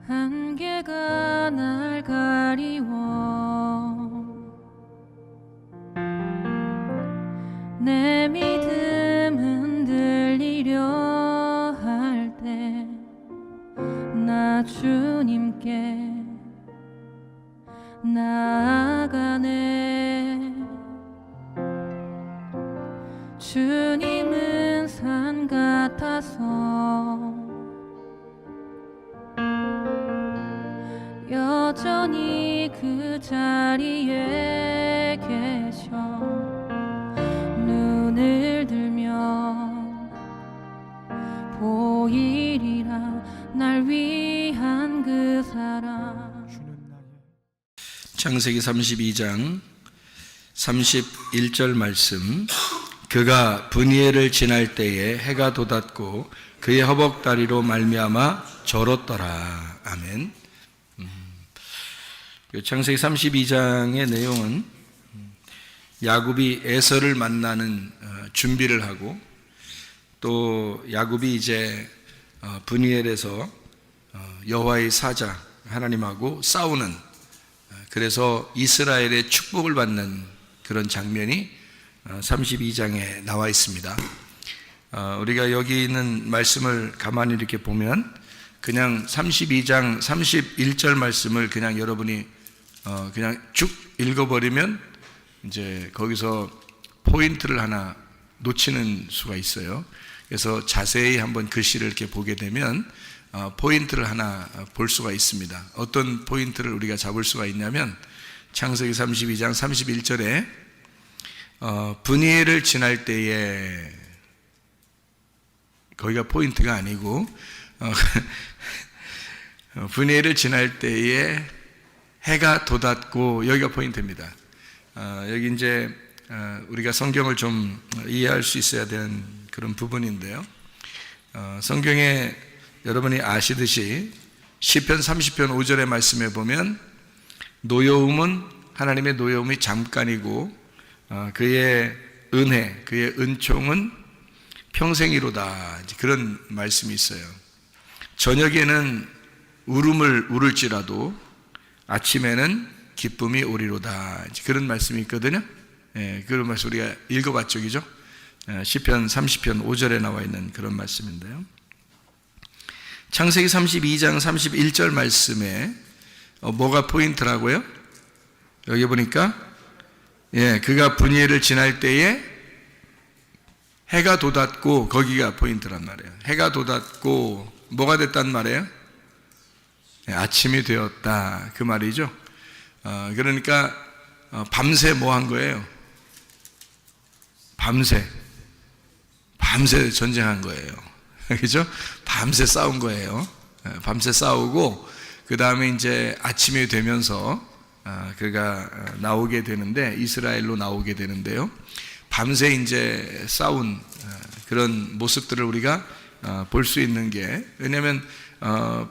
안개가 날 가리워 내 믿음 흔들리려 할 때 나 주님께 나아가네. 주님은 산 같아서 여전히 그 자리에 계셔. 눈을 들면 보이리라 날 위한 그 사랑. 창세기 32장 31절 말씀. 그가 브니엘을 지날 때에 해가 돋았고 그의 허벅다리로 말미암아 절었더라. 아멘. 창세기 32장의 내용은 야곱이 에서를 만나는 준비를 하고 또 야곱이 이제 브니엘에서 여호와의 사자 하나님하고 싸우는, 그래서 이스라엘의 축복을 받는 그런 장면이 32장에 나와 있습니다. 우리가 여기 있는 말씀을 가만히 이렇게 보면 그냥 32장 31절 말씀을 그냥 여러분이 그냥 쭉 읽어버리면 이제 거기서 포인트를 하나 놓치는 수가 있어요. 그래서 자세히 한번 글씨를 이렇게 보게 되면 포인트를 하나 볼 수가 있습니다. 어떤 포인트를 우리가 잡을 수가 있냐면 창세기 32장 31절에 브니엘을 지날 때에, 거기가 포인트가 아니고 브니엘을 지날 때에 해가 돋았고, 여기가 포인트입니다. 여기 이제 우리가 성경을 좀 이해할 수 있어야 되는 그런 부분인데요. 성경에 여러분이 아시듯이 시편 30편 5절의 말씀에 보면 노여움은, 하나님의 노여움이 잠깐이고 그의 은혜, 그의 은총은 평생이로다, 그런 말씀이 있어요. 저녁에는 울음을 울을지라도 아침에는 기쁨이 오리로다, 그런 말씀이 있거든요. 그런 말씀 우리가 읽어봤죠, 그죠? 시편 30편 5절에 나와 있는 그런 말씀인데요. 창세기 32장 31절 말씀에 뭐가 포인트라고요? 여기 보니까 그가 브니엘을 지날 때에 해가 돋았고, 거기가 포인트란 말이에요. 해가 돋았고 뭐가 됐단 말이에요? 아침이 되었다, 그 말이죠. 그러니까 밤새 뭐 한 거예요? 밤새 전쟁한 거예요. 그죠? 밤새 싸운 거예요. 밤새 싸우고 그 다음에 이제 아침이 되면서 그가 나오게 되는데, 이스라엘로 나오게 되는데요. 밤새 이제 싸운 그런 모습들을 우리가 볼 수 있는 게, 왜냐하면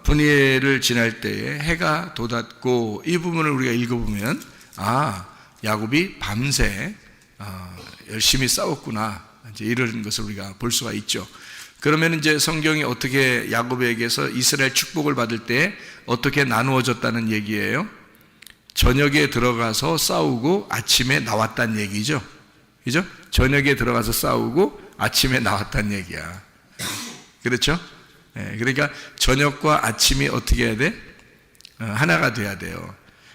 브니엘을 지날 때에 해가 돋았고, 이 부분을 우리가 읽어보면 야곱이 밤새 열심히 싸웠구나, 이제 이런 것을 우리가 볼 수가 있죠. 그러면 이제 성경이 어떻게 야곱에게서 이스라엘 축복을 받을 때 어떻게 나누어졌다는 얘기예요? 저녁에 들어가서 싸우고 아침에 나왔다는 얘기죠. 그죠? 저녁에 들어가서 싸우고 아침에 나왔다는 얘기야. 그렇죠? 그러니까 저녁과 아침이 어떻게 해야 돼? 하나가 돼야 돼요.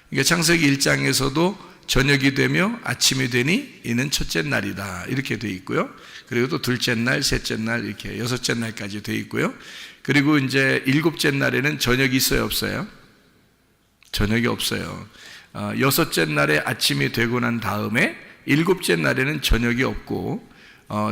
그러니까 창세기 1장에서도 저녁이 되며 아침이 되니 이는 첫째 날이다, 이렇게 돼 있고요. 그리고 또 둘째 날, 셋째 날, 이렇게 여섯째 날까지 돼 있고요. 그리고 이제 일곱째 날에는 저녁이 있어요, 없어요? 저녁이 없어요. 여섯째 날에 아침이 되고 난 다음에 일곱째 날에는 저녁이 없고,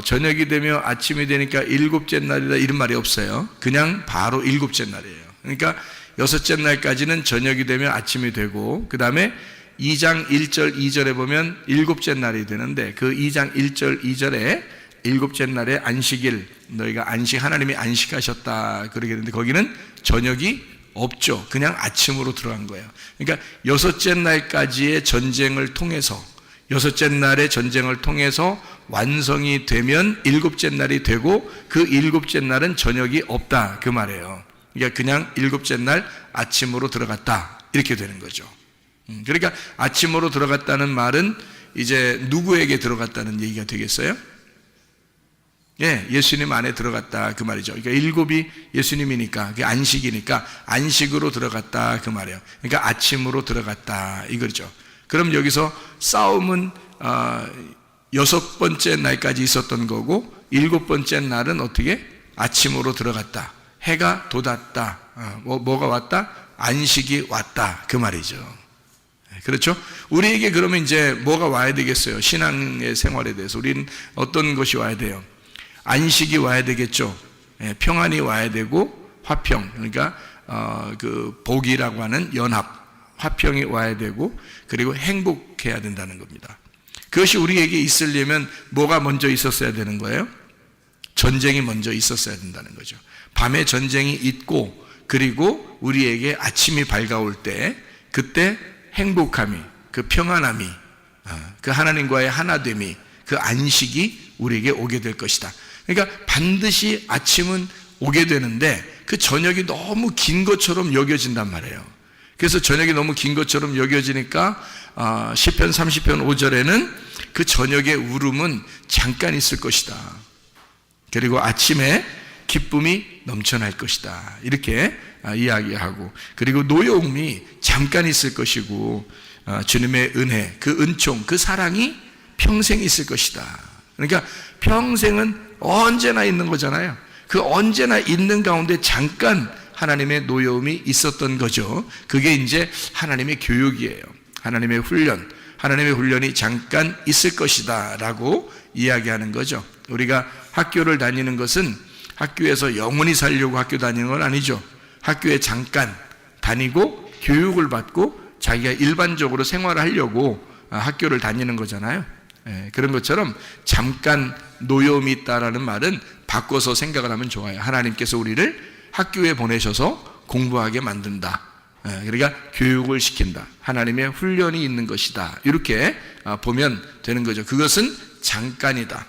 저녁이 되며 아침이 되니까 일곱째 날이다, 이런 말이 없어요. 그냥 바로 일곱째 날이에요. 그러니까 여섯째 날까지는 저녁이 되며 아침이 되고, 그 다음에 2장 1절 2절에 보면 일곱째 날이 되는데, 그 2장 1절 2절에 일곱째 날에 안식일, 너희가 하나님이 안식하셨다, 그러게 되는데 거기는 저녁이 없죠. 그냥 아침으로 들어간 거예요. 그러니까 여섯째 날까지의 전쟁을 통해서, 여섯째 날의 전쟁을 통해서 완성이 되면 일곱째 날이 되고, 그 일곱째 날은 저녁이 없다, 그 말이에요. 그러니까 그냥 일곱째 날 아침으로 들어갔다 이렇게 되는 거죠. 그러니까 아침으로 들어갔다는 말은 이제 누구에게 들어갔다는 얘기가 되겠어요? 예, 예수님 안에 들어갔다 그 말이죠. 그러니까 일곱이 예수님이니까 그게 안식이니까 안식으로 들어갔다 그 말이에요. 그러니까 아침으로 들어갔다 이거죠. 그럼 여기서 싸움은 여섯 번째 날까지 있었던 거고 일곱 번째 날은 어떻게? 아침으로 들어갔다. 해가 돋았다. 뭐가 왔다? 안식이 왔다 그 말이죠. 그렇죠? 우리에게 그러면 이제 뭐가 와야 되겠어요? 신앙의 생활에 대해서 우리는 어떤 것이 와야 돼요? 안식이 와야 되겠죠. 평안이 와야 되고 화평, 그러니까 그 복이라고 하는 연합, 화평이 와야 되고 그리고 행복해야 된다는 겁니다. 그것이 우리에게 있으려면 뭐가 먼저 있었어야 되는 거예요? 전쟁이 먼저 있었어야 된다는 거죠. 밤에 전쟁이 있고 그리고 우리에게 아침이 밝아올 때 그때 행복함이, 그 평안함이, 그 하나님과의 하나됨이, 그 안식이 우리에게 오게 될 것이다. 그러니까 반드시 아침은 오게 되는데 그 저녁이 너무 긴 것처럼 여겨진단 말이에요. 그래서 저녁이 너무 긴 것처럼 여겨지니까 시편 30편 5절에는 그 저녁의 울음은 잠깐 있을 것이다. 그리고 아침에 기쁨이 넘쳐날 것이다. 이렇게 이야기하고 그리고 노여움이 잠깐 있을 것이고 주님의 은혜, 그 은총, 그 사랑이 평생 있을 것이다. 그러니까 평생은 언제나 있는 거잖아요. 그 언제나 있는 가운데 잠깐 하나님의 노여움이 있었던 거죠. 그게 이제 하나님의 교육이에요. 하나님의 훈련, 하나님의 훈련이 잠깐 있을 것이다 라고 이야기하는 거죠. 우리가 학교를 다니는 것은 학교에서 영원히 살려고 학교 다니는 건 아니죠. 학교에 잠깐 다니고 교육을 받고 자기가 일반적으로 생활을 하려고 학교를 다니는 거잖아요. 그런 것처럼 잠깐 노여움이 있다라는 말은 바꿔서 생각을 하면 좋아요. 하나님께서 우리를 학교에 보내셔서 공부하게 만든다. 그러니까 교육을 시킨다. 하나님의 훈련이 있는 것이다. 이렇게 보면 되는 거죠. 그것은 잠깐이다.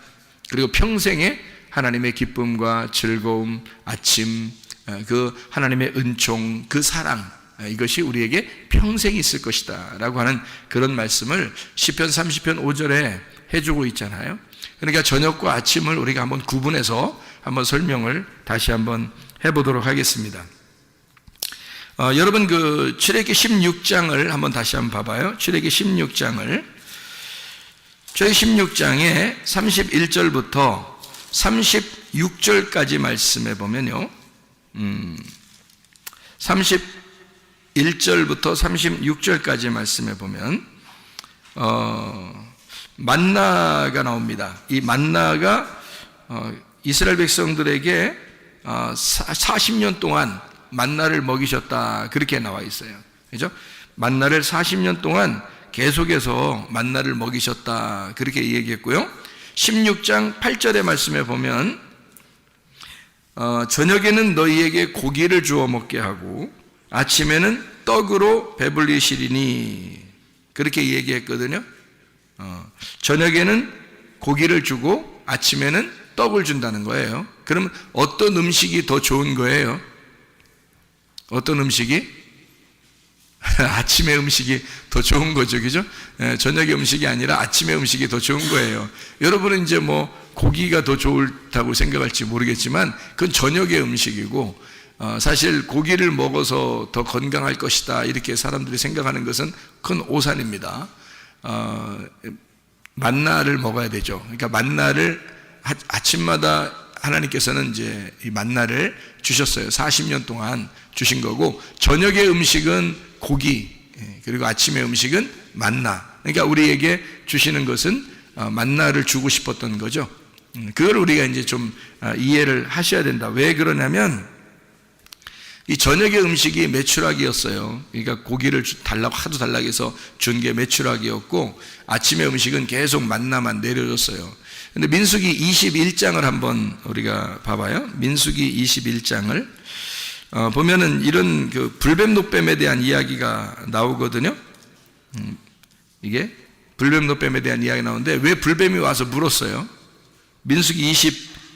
그리고 평생에 하나님의 기쁨과 즐거움, 아침, 그 하나님의 은총, 그 사랑, 이것이 우리에게 평생 있을 것이다 라고 하는 그런 말씀을 시편 30편 5절에 해주고 있잖아요. 그러니까 저녁과 아침을 우리가 한번 구분해서 한번 설명을 다시 한번 해보도록 하겠습니다. 여러분 그 출애기 16장을 한번 다시 한번 봐봐요. 출애기 16장을 출애기 16장에 31절부터 36절까지 말씀해 보면요. 31절부터 36절까지 말씀해 보면 만나가 나옵니다. 이 만나가 이스라엘 백성들에게 40년 동안 만나를 먹이셨다 그렇게 나와 있어요. 그죠? 만나를 40년 동안 계속해서 만나를 먹이셨다 그렇게 얘기했고요. 16장 8절의 말씀에 보면 저녁에는 너희에게 고기를 주어 먹게 하고 아침에는 떡으로 배불리시리니 그렇게 얘기했거든요. 저녁에는 고기를 주고 아침에는 떡을 준다는 거예요. 그러면 어떤 음식이 더 좋은 거예요? 어떤 음식이? 아침의 음식이 더 좋은 거죠. 그죠? 저녁의 음식이 아니라 아침의 음식이 더 좋은 거예요. 여러분은 이제 뭐 고기가 더 좋다고 생각할지 모르겠지만 그건 저녁의 음식이고 사실 고기를 먹어서 더 건강할 것이다 이렇게 사람들이 생각하는 것은 큰 오산입니다. 만나를 먹어야 되죠. 그러니까 만나를 아침마다 하나님께서는 이제 이 만나를 주셨어요. 40년 동안 주신 거고 저녁의 음식은 고기 그리고 아침의 음식은 만나. 그러니까 우리에게 주시는 것은 만나를 주고 싶었던 거죠. 그걸 우리가 이제 좀 이해를 하셔야 된다. 왜 그러냐면 이 저녁의 음식이 메추라기였어요. 그러니까 고기를 하도 달라고 해서 준 게 메추라기였고 아침의 음식은 계속 만나만 내려줬어요. 근데 민수기 21장을 한번 우리가 봐봐요. 민수기 21장을 보면은 이런 그 불뱀 노뱀에 대한 이야기가 나오거든요. 이게 불뱀 노뱀에 대한 이야기 나오는데 왜 불뱀이 와서 물었어요? 민수기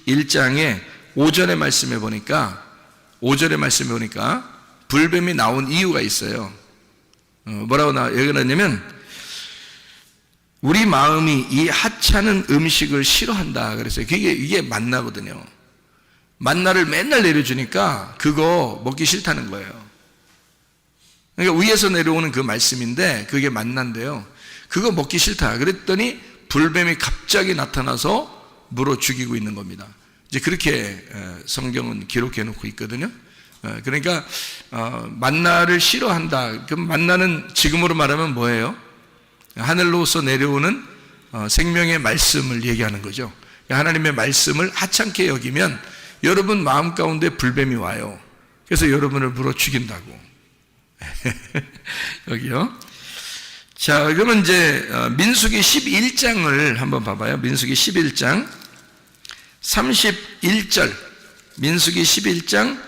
21장에 5절의 말씀에 보니까 5절의 말씀에 보니까 불뱀이 나온 이유가 있어요. 뭐라고 얘기하냐면 우리 마음이 이 하찮은 음식을 싫어한다 그랬어요. 이게 만나거든요. 만나를 맨날 내려주니까 그거 먹기 싫다는 거예요. 그러니까 위에서 내려오는 그 말씀인데 그게 만난데요. 그거 먹기 싫다 그랬더니 불뱀이 갑자기 나타나서 물어 죽이고 있는 겁니다. 이제 그렇게 성경은 기록해 놓고 있거든요. 그러니까 만나를 싫어한다. 그럼 만나는 지금으로 말하면 뭐예요? 하늘로서 내려오는 생명의 말씀을 얘기하는 거죠. 하나님의 말씀을 하찮게 여기면 여러분 마음 가운데 불뱀이 와요. 그래서 여러분을 물어 죽인다고. 여기요. 자, 그러면 이제 민수기 11장을 한번 봐봐요. 민수기 11장 31절. 민수기 11장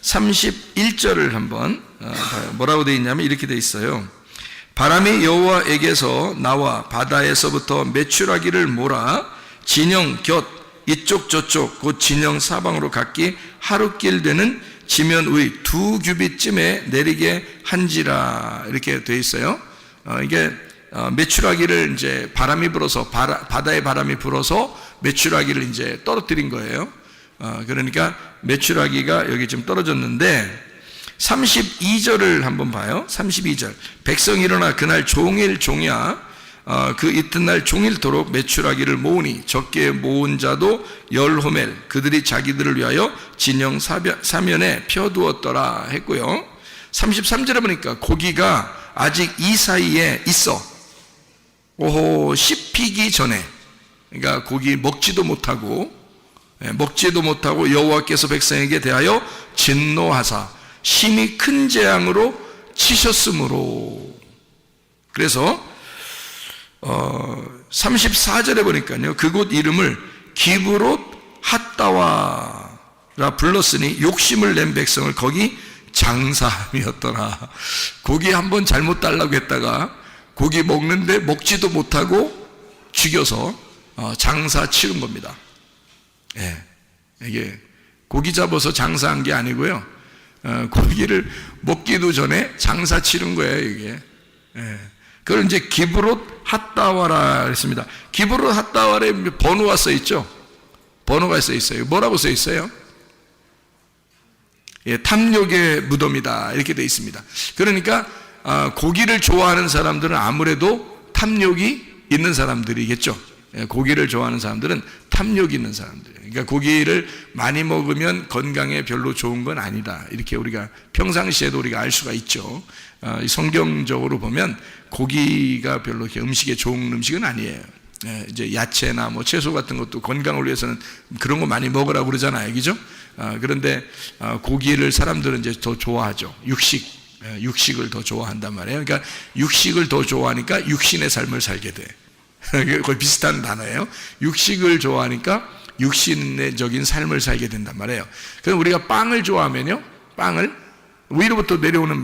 31절을 한번 봐요. 뭐라고 되어 있냐면 이렇게 되어 있어요. 바람이 여호와에게서 나와 바다에서부터 메추라기를 몰아 진영 곁 이쪽 저쪽 곧 진영 사방으로 각기 하루길 되는 지면 의 2규빗쯤에 내리게 한지라 이렇게 되어 있어요. 이게 메추라기를 이제 바람이 불어서 바다의 바람이 불어서 메추라기를 이제 떨어뜨린 거예요. 그러니까 메추라기가 여기 지금 떨어졌는데 32절을 한번 봐요. 32절. 백성이 일어나 그날 종일 종야 그 이튿날 종일토록 메추라기를 모으니 적게 모은 자도 10호멜 그들이 자기들을 위하여 진영 사면에 펴두었더라 했고요. 33절에 보니까 고기가 아직 이 사이에 있어 오호 씹히기 전에, 그러니까 고기 먹지도 못하고 여호와께서 백성에게 대하여 진노하사 심히 큰 재앙으로 치셨으므로. 그래서 34절에 보니까요, 그곳 이름을 기브롯 핫다와라 불렀으니 욕심을 낸 백성을 거기 장사함이었더라. 고기 한번 잘못 달라고 했다가 고기 먹는데 먹지도 못하고 죽여서 장사 치른 겁니다. 예, 이게 고기 잡아서 장사한 게 아니고요, 고기를 먹기도 전에 장사 치른 거예요, 이게. 예. 그걸 이제 기브롯 핫다와라 했습니다. 기브롯 핫다와라에 번호가 써 있죠? 번호가 써 있어요. 뭐라고 써 있어요? 예, 탐욕의 무덤이다 이렇게 되어 있습니다. 그러니까 고기를 좋아하는 사람들은 아무래도 탐욕이 있는 사람들이겠죠. 예, 고기를 좋아하는 사람들은 탐욕이 있는 사람들이에요. 그러니까 고기를 많이 먹으면 건강에 별로 좋은 건 아니다, 이렇게 우리가 평상시에도 우리가 알 수가 있죠. 성경적으로 보면 고기가 별로 이렇게 음식에 좋은 음식은 아니에요. 예, 이제 야채나 뭐 채소 같은 것도 건강을 위해서는 그런 거 많이 먹으라고 그러잖아요, 그죠? 그런데 고기를 사람들은 이제 더 좋아하죠. 육식을 더 좋아한단 말이에요. 그러니까 육식을 더 좋아하니까 육신의 삶을 살게 돼. 거의 비슷한 단어예요. 육식을 좋아하니까 육신적인 삶을 살게 된단 말이에요. 그래서 우리가 빵을 좋아하면요, 빵을 위로부터 내려오는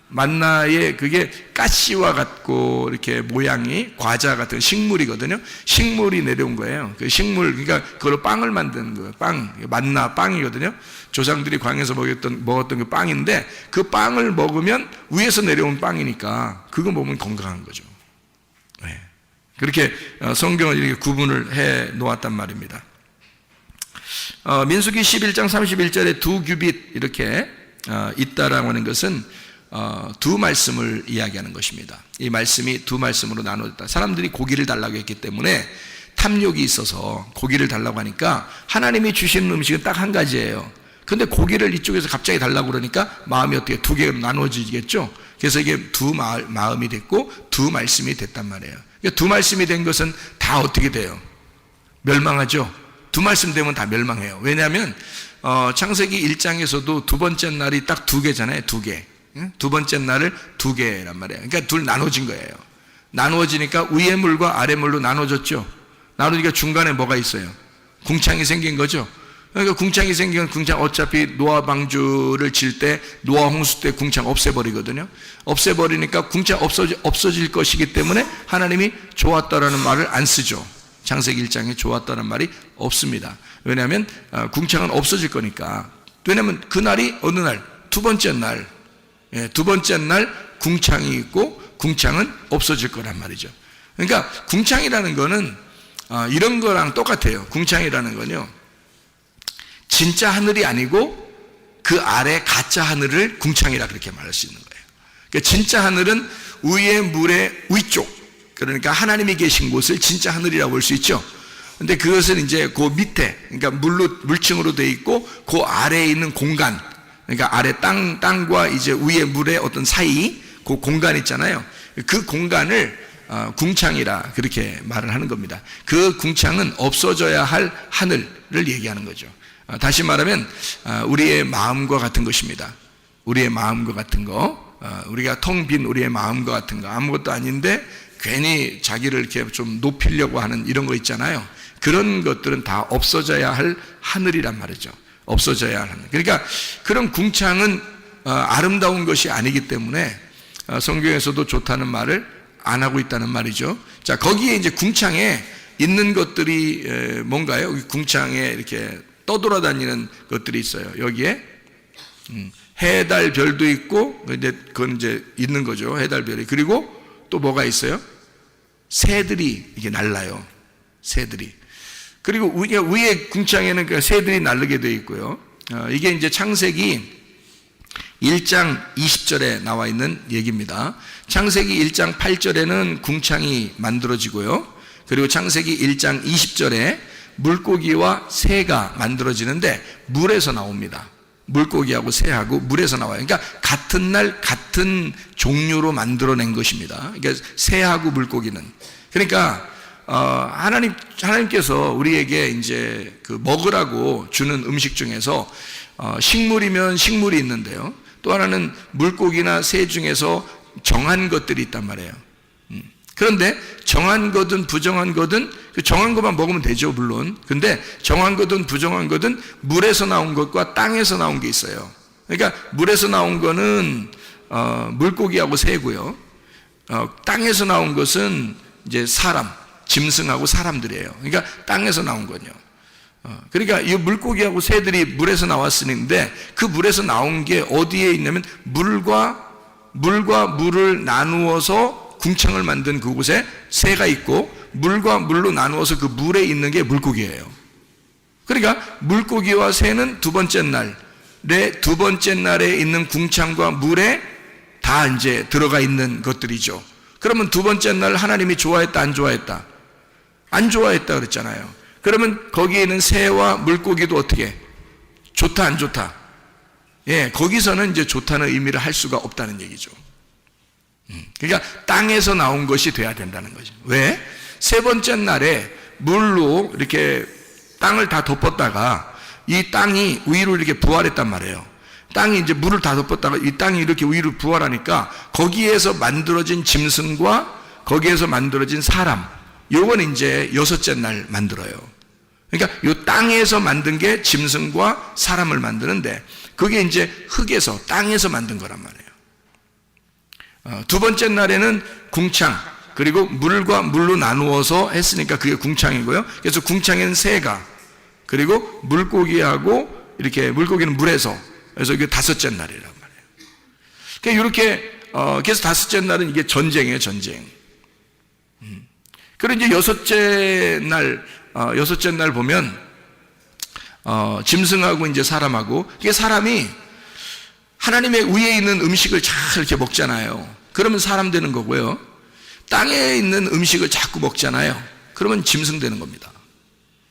만나의 그게 가시와 같고 이렇게 모양이 과자 같은 식물이거든요. 식물이 내려온 거예요. 그 식물, 그러니까 그걸로 빵을 만드는 거예요. 만나 빵이거든요. 조상들이 광야에서 먹었던 그 빵인데 그 빵을 먹으면 위에서 내려온 빵이니까 그거 먹으면 건강한 거죠. 네. 그렇게 성경을 이렇게 구분을 해 놓았단 말입니다. 민수기 11장 31절에 2규빗 이렇게 있다라고 하는 것은 두 말씀을 이야기하는 것입니다. 이 말씀이 두 말씀으로 나눠졌다. 사람들이 고기를 달라고 했기 때문에 탐욕이 있어서 고기를 달라고 하니까 하나님이 주시는 음식은 딱 한 가지예요. 근데 고기를 이쪽에서 갑자기 달라고 그러니까 마음이 어떻게 두 개로 나눠지겠죠. 그래서 이게 두 마음이 됐고 두 말씀이 됐단 말이에요. 그러니까 두 말씀이 된 것은 다 어떻게 돼요? 멸망하죠. 두 말씀 되면 다 멸망해요. 왜냐하면 창세기 1장에서도 두 번째 날이 딱 2개잖아요. 2개. 두 번째 날을 2개란 말이에요. 그러니까 둘 나눠진 거예요. 나누어지니까 위의 물과 아래 물로 나눠졌죠. 나누니까 중간에 뭐가 있어요? 궁창이 생긴 거죠. 그러니까 궁창이 생기면 궁창 어차피 노아 방주를 질 때 노아 홍수 때 궁창 없애버리거든요. 없애버리니까 궁창 없어질 것이기 때문에 하나님이 좋았다라는 말을 안 쓰죠. 창세기 1장에 좋았다는 말이 없습니다. 왜냐하면 궁창은 없어질 거니까 왜냐하면 그날이 어느 날? 두 번째 날. 두 번째 날 궁창이 있고 궁창은 없어질 거란 말이죠. 그러니까 궁창이라는 거는 이런 거랑 똑같아요. 궁창이라는 건요, 진짜 하늘이 아니고 그 아래 가짜 하늘을 궁창이라 그렇게 말할 수 있는 거예요. 그러니까 진짜 하늘은 위의 물의 위쪽, 그러니까 하나님이 계신 곳을 진짜 하늘이라고 볼 수 있죠. 근데 그것은 이제 그 밑에, 그러니까 물층으로 되어 있고 그 아래에 있는 공간, 그러니까 아래 땅과 이제 위의 물의 어떤 사이, 그 공간 있잖아요. 그 공간을 궁창이라 그렇게 말을 하는 겁니다. 그 궁창은 없어져야 할 하늘을 얘기하는 거죠. 다시 말하면 우리의 마음과 같은 것입니다. 우리의 마음과 같은 거, 우리가 텅 빈 우리의 마음과 같은 거, 아무것도 아닌데 괜히 자기를 이렇게 좀 높이려고 하는 이런 거 있잖아요. 그런 것들은 다 없어져야 할 하늘이란 말이죠. 없어져야 할 하늘. 그러니까 그런 궁창은 아름다운 것이 아니기 때문에 성경에서도 좋다는 말을 안 하고 있다는 말이죠. 자, 거기에 이제 궁창에 있는 것들이 뭔가요? 궁창에 이렇게 떠돌아다니는 것들이 있어요. 여기에 해, 달, 별도 있고, 그건 이제 있는 거죠. 해, 달, 별이. 그리고 또 뭐가 있어요? 새들이 이게 날라요. 새들이. 그리고 위에 궁창에는 그 새들이 날르게 되어 있고요. 이게 이제 창세기 1장 20절에 나와 있는 얘기입니다. 창세기 1장 8절에는 궁창이 만들어지고요. 그리고 창세기 1장 20절에 물고기와 새가 만들어지는데 물에서 나옵니다. 물고기하고 새하고 물에서 나와요. 그러니까 같은 날 같은 종류로 만들어낸 것입니다. 그러니까 새하고 물고기는. 그러니까 하나님께서 우리에게 이제 그 먹으라고 주는 음식 중에서 식물이면 식물이 있는데요. 또 하나는 물고기나 새 중에서 정한 것들이 있단 말이에요. 그런데 정한 거든 부정한 거든 그 정한 것만 먹으면 되죠, 물론. 근데 정한 거든 부정한 거든 물에서 나온 것과 땅에서 나온 게 있어요. 그러니까 물에서 나온 거는 물고기하고 새고요. 땅에서 나온 것은 이제 사람, 짐승하고 사람들이에요. 그러니까 땅에서 나온 거죠. 그러니까 이 물고기하고 새들이 물에서 나왔으는데 그 물에서 나온 게 어디에 있냐면 물과 물을 나누어서 궁창을 만든 그곳에 새가 있고 물과 물로 나누어서 그 물에 있는 게 물고기예요. 그러니까 물고기와 새는 두 번째 날에 있는 궁창과 물에 다 이제 들어가 있는 것들이죠. 그러면 두 번째 날 하나님이 좋아했다, 안 좋아했다? 안 좋아했다 그랬잖아요. 그러면 거기에 있는 새와 물고기도 어떻게? 좋다, 안 좋다? 예, 거기서는 이제 좋다는 의미를 할 수가 없다는 얘기죠. 그러니까 땅에서 나온 것이 돼야 된다는 거죠. 왜? 세 번째 날에 물로 이렇게 땅을 다 덮었다가 이 땅이 위로 이렇게 부활했단 말이에요. 땅이 이제 물을 다 덮었다가 이 땅이 이렇게 위로 부활하니까 거기에서 만들어진 짐승과 거기에서 만들어진 사람, 요건 이제 여섯째 날 만들어요. 그러니까 이 땅에서 만든 게 짐승과 사람을 만드는데 그게 이제 흙에서 땅에서 만든 거란 말이에요. 두 번째 날에는 궁창, 그리고 물과 물로 나누어서 했으니까 그게 궁창이고요. 그래서 궁창에는 새가, 그리고 물고기하고 이렇게 물고기는 물에서, 그래서 이게 다섯째 날이란 말이에요. 그러니까 이렇게 그래서 다섯째 날은 이게 전쟁이에요, 전쟁. 그리고 이제 여섯째 날 보면 짐승하고 이제 사람하고, 이게 사람이 하나님의 위에 있는 음식을 잘 이렇게 먹잖아요. 그러면 사람 되는 거고요. 땅에 있는 음식을 자꾸 먹잖아요. 그러면 짐승 되는 겁니다.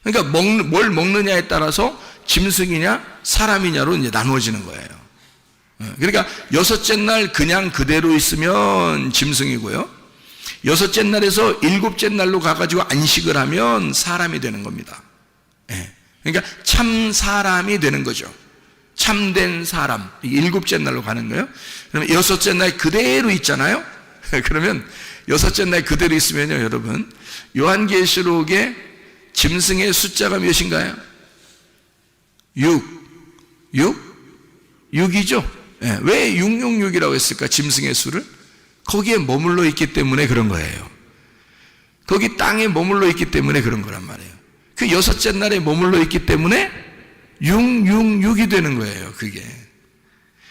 그러니까 뭘 먹느냐에 따라서 짐승이냐 사람이냐로 이제 나누어지는 거예요. 그러니까 여섯째 날 그냥 그대로 있으면 짐승이고요. 여섯째 날에서 일곱째 날로 가가지고 안식을 하면 사람이 되는 겁니다. 그러니까 참 사람이 되는 거죠. 참된 사람, 일곱째 날로 가는 거예요. 그러면 여섯째 날 그대로 있잖아요. 그러면 여섯째 날 그대로 있으면요, 여러분, 요한계시록에 짐승의 숫자가 몇인가요? 6이죠. 왜 666이라고 했을까? 짐승의 수를 거기에 머물러 있기 때문에 그런 거예요. 거기 땅에 머물러 있기 때문에 그런 거란 말이에요. 그 여섯째 날에 머물러 있기 때문에 666이 되는 거예요. 그게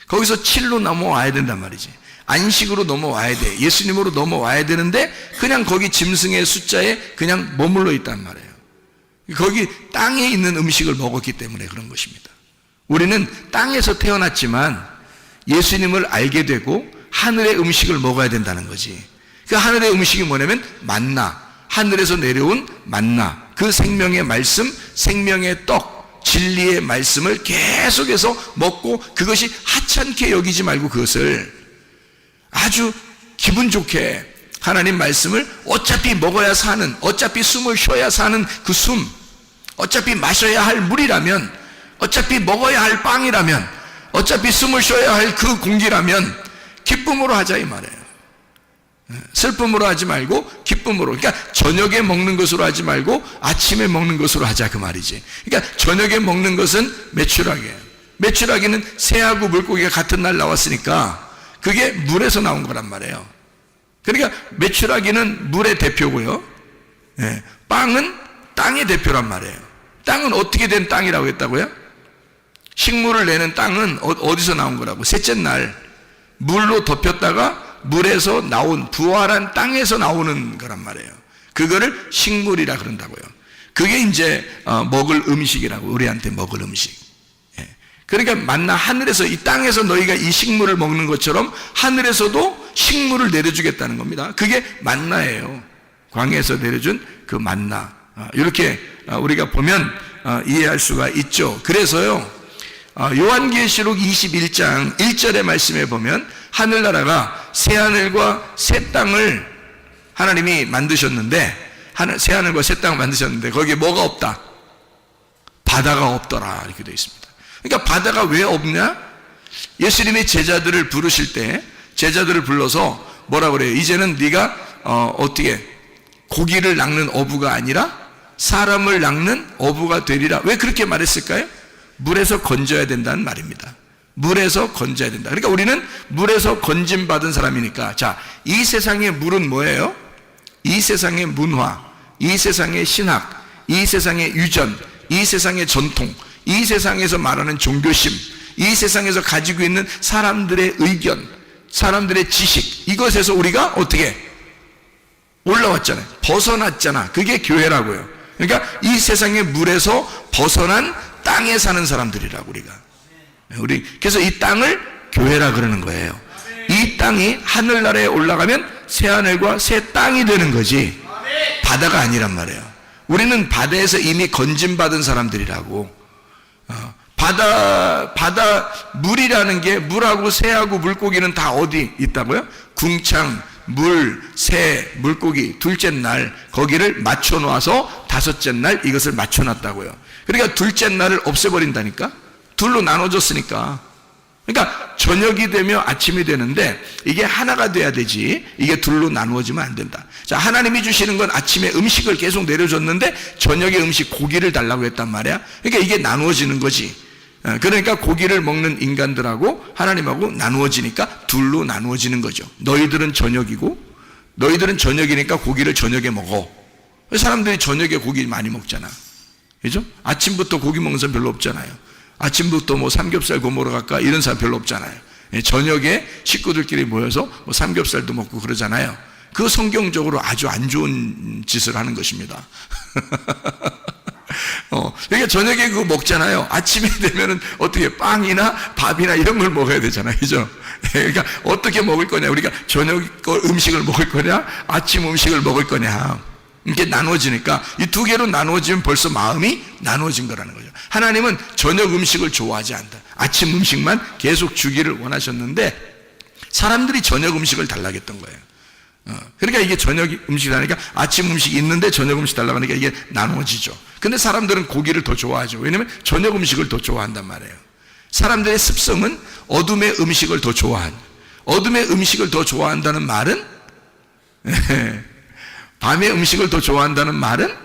거기서 7로 넘어와야 된단 말이지. 안식으로 넘어와야 돼. 예수님으로 넘어와야 되는데 그냥 거기 짐승의 숫자에 그냥 머물러 있단 말이에요. 거기 땅에 있는 음식을 먹었기 때문에 그런 것입니다. 우리는 땅에서 태어났지만 예수님을 알게 되고 하늘의 음식을 먹어야 된다는 거지. 그 하늘의 음식이 뭐냐면 만나, 하늘에서 내려온 만나, 그 생명의 말씀, 생명의 떡, 진리의 말씀을 계속해서 먹고 그것이 하찮게 여기지 말고 그것을 아주 기분 좋게 하나님 말씀을 어차피 먹어야 사는, 어차피 숨을 쉬어야 사는 그 숨, 어차피 마셔야 할 물이라면, 어차피 먹어야 할 빵이라면, 어차피 숨을 쉬어야 할 그 공기라면 기쁨으로 하자 이 말이에요. 슬픔으로 하지 말고 기쁨으로. 그러니까 저녁에 먹는 것으로 하지 말고 아침에 먹는 것으로 하자 그 말이지. 그러니까 저녁에 먹는 것은 메추라기예요. 메추라기는 새하고 물고기가 같은 날 나왔으니까 그게 물에서 나온 거란 말이에요. 그러니까 메추라기는 물의 대표고요. 빵은 땅의 대표란 말이에요. 땅은 어떻게 된 땅이라고 했다고요? 식물을 내는 땅은 어디서 나온 거라고? 셋째 날 물로 덮였다가 물에서 나온 부활한 땅에서 나오는 거란 말이에요. 그거를 식물이라 그런다고요. 그게 이제 먹을 음식이라고, 우리한테 먹을 음식. 그러니까 만나 하늘에서, 이 땅에서 너희가 이 식물을 먹는 것처럼 하늘에서도 식물을 내려주겠다는 겁니다. 그게 만나예요. 광야에서 내려준 그 만나. 이렇게 우리가 보면 이해할 수가 있죠. 그래서요, 요한계시록 21장 1절의 말씀에 보면 하늘나라가 새하늘과 새 땅을 하나님이 만드셨는데, 새하늘과 새 땅을 만드셨는데 거기에 뭐가 없다? 바다가 없더라 이렇게 되어 있습니다. 그러니까 바다가 왜 없냐? 예수님이 제자들을 부르실 때 제자들을 불러서 뭐라 그래요? 이제는 네가 어떻게 고기를 낚는 어부가 아니라 사람을 낚는 어부가 되리라. 왜 그렇게 말했을까요? 물에서 건져야 된다는 말입니다. 물에서 건져야 된다. 그러니까 우리는 물에서 건짐받은 사람이니까, 자, 이 세상의 물은 뭐예요? 이 세상의 문화, 이 세상의 신학, 이 세상의 유전, 이 세상의 전통, 이 세상에서 말하는 종교심, 이 세상에서 가지고 있는 사람들의 의견, 사람들의 지식, 이것에서 우리가 어떻게 올라왔잖아요. 벗어났잖아. 그게 교회라고요. 그러니까 이 세상의 물에서 벗어난 땅에 사는 사람들이라고 우리 그래서 이 땅을 교회라 그러는 거예요. 이 땅이 하늘나라에 올라가면 새 하늘과 새 땅이 되는 거지 바다가 아니란 말이에요. 우리는 바다에서 이미 건짐받은 사람들이라고. 바다 물이라는 게, 물하고 새하고 물고기는 다 어디 있다고요? 궁창, 물, 새, 물고기 둘째 날 거기를 맞춰 놓아서 다섯째 날 이것을 맞춰 놨다고요. 그러니까 둘째 날을 없애버린다니까. 둘로 나눠졌으니까. 그러니까 저녁이 되며 아침이 되는데 이게 하나가 돼야 되지, 이게 둘로 나누어지면 안 된다. 자, 하나님이 주시는 건 아침에 음식을 계속 내려줬는데 저녁에 음식 고기를 달라고 했단 말이야. 그러니까 이게 나누어지는 거지. 그러니까 고기를 먹는 인간들하고 하나님하고 나누어지니까 둘로 나누어지는 거죠. 너희들은 저녁이고, 너희들은 저녁이니까 고기를 저녁에 먹어. 사람들이 저녁에 고기 많이 먹잖아. 그죠? 아침부터 고기 먹는 사람 별로 없잖아요. 아침부터 뭐 삼겹살 구워 먹으러 갈까 이런 사람 별로 없잖아요. 저녁에 식구들끼리 모여서 뭐 삼겹살도 먹고 그러잖아요. 그 성경적으로 아주 안 좋은 짓을 하는 것입니다. 그러니까 저녁에 그거 먹잖아요. 아침이 되면은 어떻게 빵이나 밥이나 이런 걸 먹어야 되잖아요. 그죠? 그러니까 어떻게 먹을 거냐? 우리가 저녁 음식을 먹을 거냐? 아침 음식을 먹을 거냐? 이렇게 나누어지니까 이 두 개로 나누어지면 벌써 마음이 나누어진 거라는 거죠. 하나님은 저녁 음식을 좋아하지 않다. 아침 음식만 계속 주기를 원하셨는데 사람들이 저녁 음식을 달라고 했던 거예요. 그러니까 이게 저녁 음식이 나니까 아침 음식이 있는데 저녁 음식 달라고 하니까 이게 나누어지죠. 근데 사람들은 고기를 더 좋아하죠. 왜냐면 저녁 음식을 더 좋아한단 말이에요. 사람들의 습성은 어둠의 음식을 더 어둠의 음식을 더 좋아한다는 말은 밤의 음식을 더 좋아한다는 말은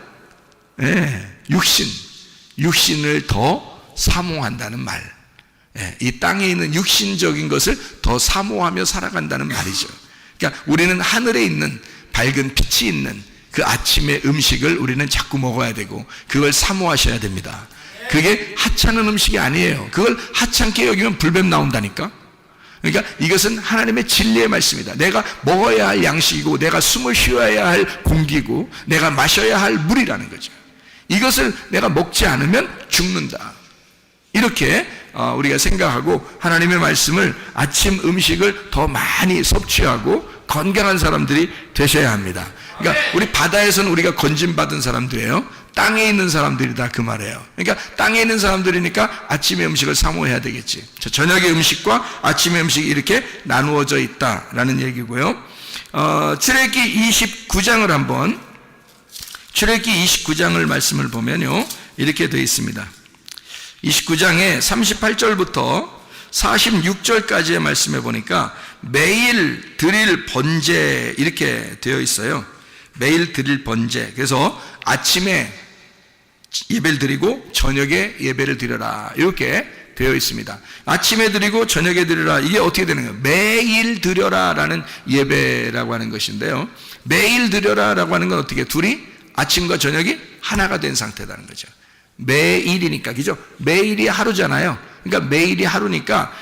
육신을 더 사모한다는 말. 이 땅에 있는 육신적인 것을 더 사모하며 살아간다는 말이죠. 그러니까 우리는 하늘에 있는 밝은 빛이 있는 그 아침의 음식을 우리는 자꾸 먹어야 되고 그걸 사모하셔야 됩니다. 그게 하찮은 음식이 아니에요. 그걸 하찮게 여기면 불뱀 나온다니까. 그러니까 이것은 하나님의 진리의 말씀이다. 내가 먹어야 할 양식이고 내가 숨을 쉬어야 할 공기고 내가 마셔야 할 물이라는 거죠. 이것을 내가 먹지 않으면 죽는다. 이렇게 우리가 생각하고 하나님의 말씀을 아침 음식을 더 많이 섭취하고 건강한 사람들이 되셔야 합니다. 그러니까 우리 바다에서는 우리가 건진받은 사람들이에요. 땅에 있는 사람들이다 그 말이에요. 그러니까 땅에 있는 사람들이니까 아침의 음식을 사모해야 되겠지. 저녁의 음식과 아침의 음식이 이렇게 나누어져 있다라는 얘기고요. 출애굽기 29장을 한번 출애굽기 29장을 말씀을 보면요 이렇게 되어 있습니다. 29장에 38절부터 46절까지의 말씀에 보니까 매일 드릴 번제 이렇게 되어 있어요. 매일 드릴 번제. 그래서 아침에 예배를 드리고 저녁에 예배를 드려라 이렇게 되어 있습니다. 아침에 드리고 저녁에 드려라. 이게 어떻게 되는 거예요? 매일 드려라 라는 예배라고 하는 것인데요, 매일 드려라 라고 하는 건 어떻게 둘이 아침과 저녁이 하나가 된 상태라는 거죠. 매일이니까, 그죠? 매일이 하루잖아요. 그러니까 매일이 하루니까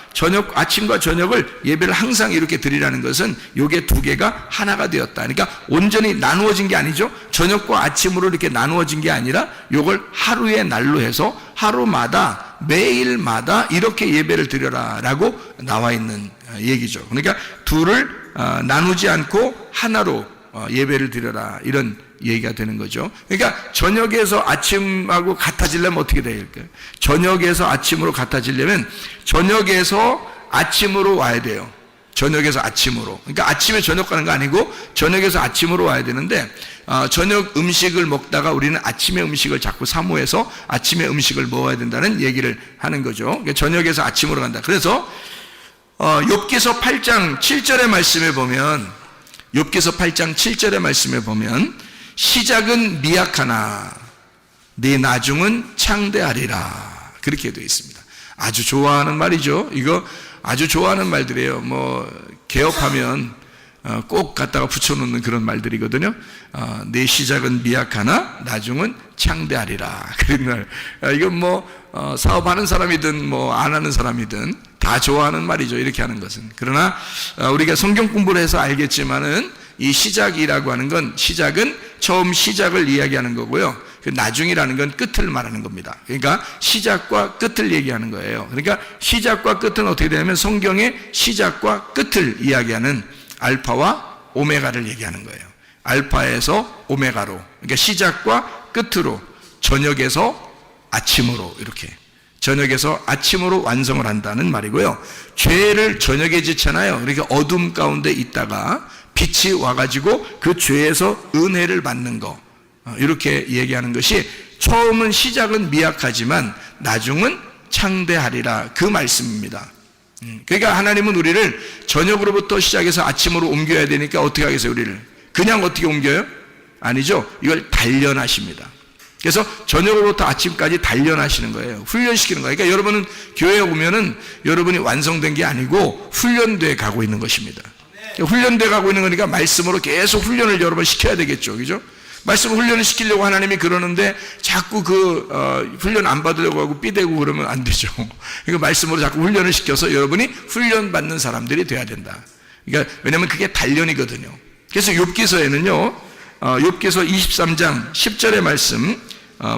아침과 저녁을 예배를 항상 이렇게 드리라는 것은 요게 두 개가 하나가 되었다. 그러니까 온전히 나누어진 게 아니죠. 저녁과 아침으로 이렇게 나누어진 게 아니라 요걸 하루의 날로 해서 하루마다 매일마다 이렇게 예배를 드려라 라고 나와 있는 얘기죠. 그러니까 둘을 나누지 않고 하나로 예배를 드려라 이런 얘기가 되는 거죠. 그러니까 저녁에서 아침하고 같아지려면 어떻게 될까요? 저녁에서 아침으로 같아지려면 저녁에서 아침으로 와야 돼요. 저녁에서 아침으로. 그러니까 아침에 저녁 가는 거 아니고 저녁에서 아침으로 와야 되는데 저녁 음식을 먹다가 우리는 아침의 음식을 자꾸 사모해서 아침의 음식을 먹어야 된다는 얘기를 하는 거죠. 그러니까 저녁에서 아침으로 간다. 그래서 욥기서 8장 7절의 말씀에 보면 욥기서 8장 7절의 말씀에 보면 시작은 미약하나 네 나중은 창대하리라 그렇게 되어 있습니다. 아주 좋아하는 말이죠. 이거 아주 좋아하는 말들이에요. 뭐 개업하면 꼭 갖다가 붙여놓는 그런 말들이거든요. 내 시작은 미약하나 나중은 창대하리라 그런 말. 이건 뭐 사업하는 사람이든 뭐 안 하는 사람이든 다 좋아하는 말이죠. 이렇게 하는 것은. 그러나 우리가 성경 공부를 해서 알겠지만은 이 시작이라고 하는 건 시작은 처음 시작을 이야기하는 거고요. 그 나중이라는 건 끝을 말하는 겁니다. 그러니까 시작과 끝을 얘기하는 거예요. 그러니까 시작과 끝은 어떻게 되냐면 성경의 시작과 끝을 이야기하는 알파와 오메가를 얘기하는 거예요. 알파에서 오메가로, 그러니까 시작과 끝으로, 저녁에서 아침으로, 이렇게 저녁에서 아침으로 완성을 한다는 말이고요. 죄를 저녁에 짓잖아요. 그러니까 어둠 가운데 있다가 빛이 와가지고 그 죄에서 은혜를 받는 거, 이렇게 얘기하는 것이 처음은 시작은 미약하지만 나중은 창대하리라 그 말씀입니다. 그러니까 하나님은 우리를 저녁으로부터 시작해서 아침으로 옮겨야 되니까 어떻게 하겠어요? 우리를 그냥 어떻게 옮겨요? 아니죠. 이걸 단련하십니다. 그래서 저녁으로부터 아침까지 단련하시는 거예요. 훈련시키는 거예요. 그러니까 여러분은 교회에 오면은 여러분이 완성된 게 아니고 훈련돼 가고 있는 것입니다. 훈련돼 가고 있는 거니까 말씀으로 계속 훈련을 여러 번 시켜야 되겠죠. 그죠? 말씀을 훈련을 시키려고 하나님이 그러는데 자꾸 훈련 안 받으려고 하고 삐대고 그러면 안 되죠. 그러니까 말씀으로 자꾸 훈련을 시켜서 여러분이 훈련받는 사람들이 돼야 된다. 그러니까 왜냐면 그게 단련이거든요. 그래서 욥기서에는요, 욥기서 23장 10절의 말씀,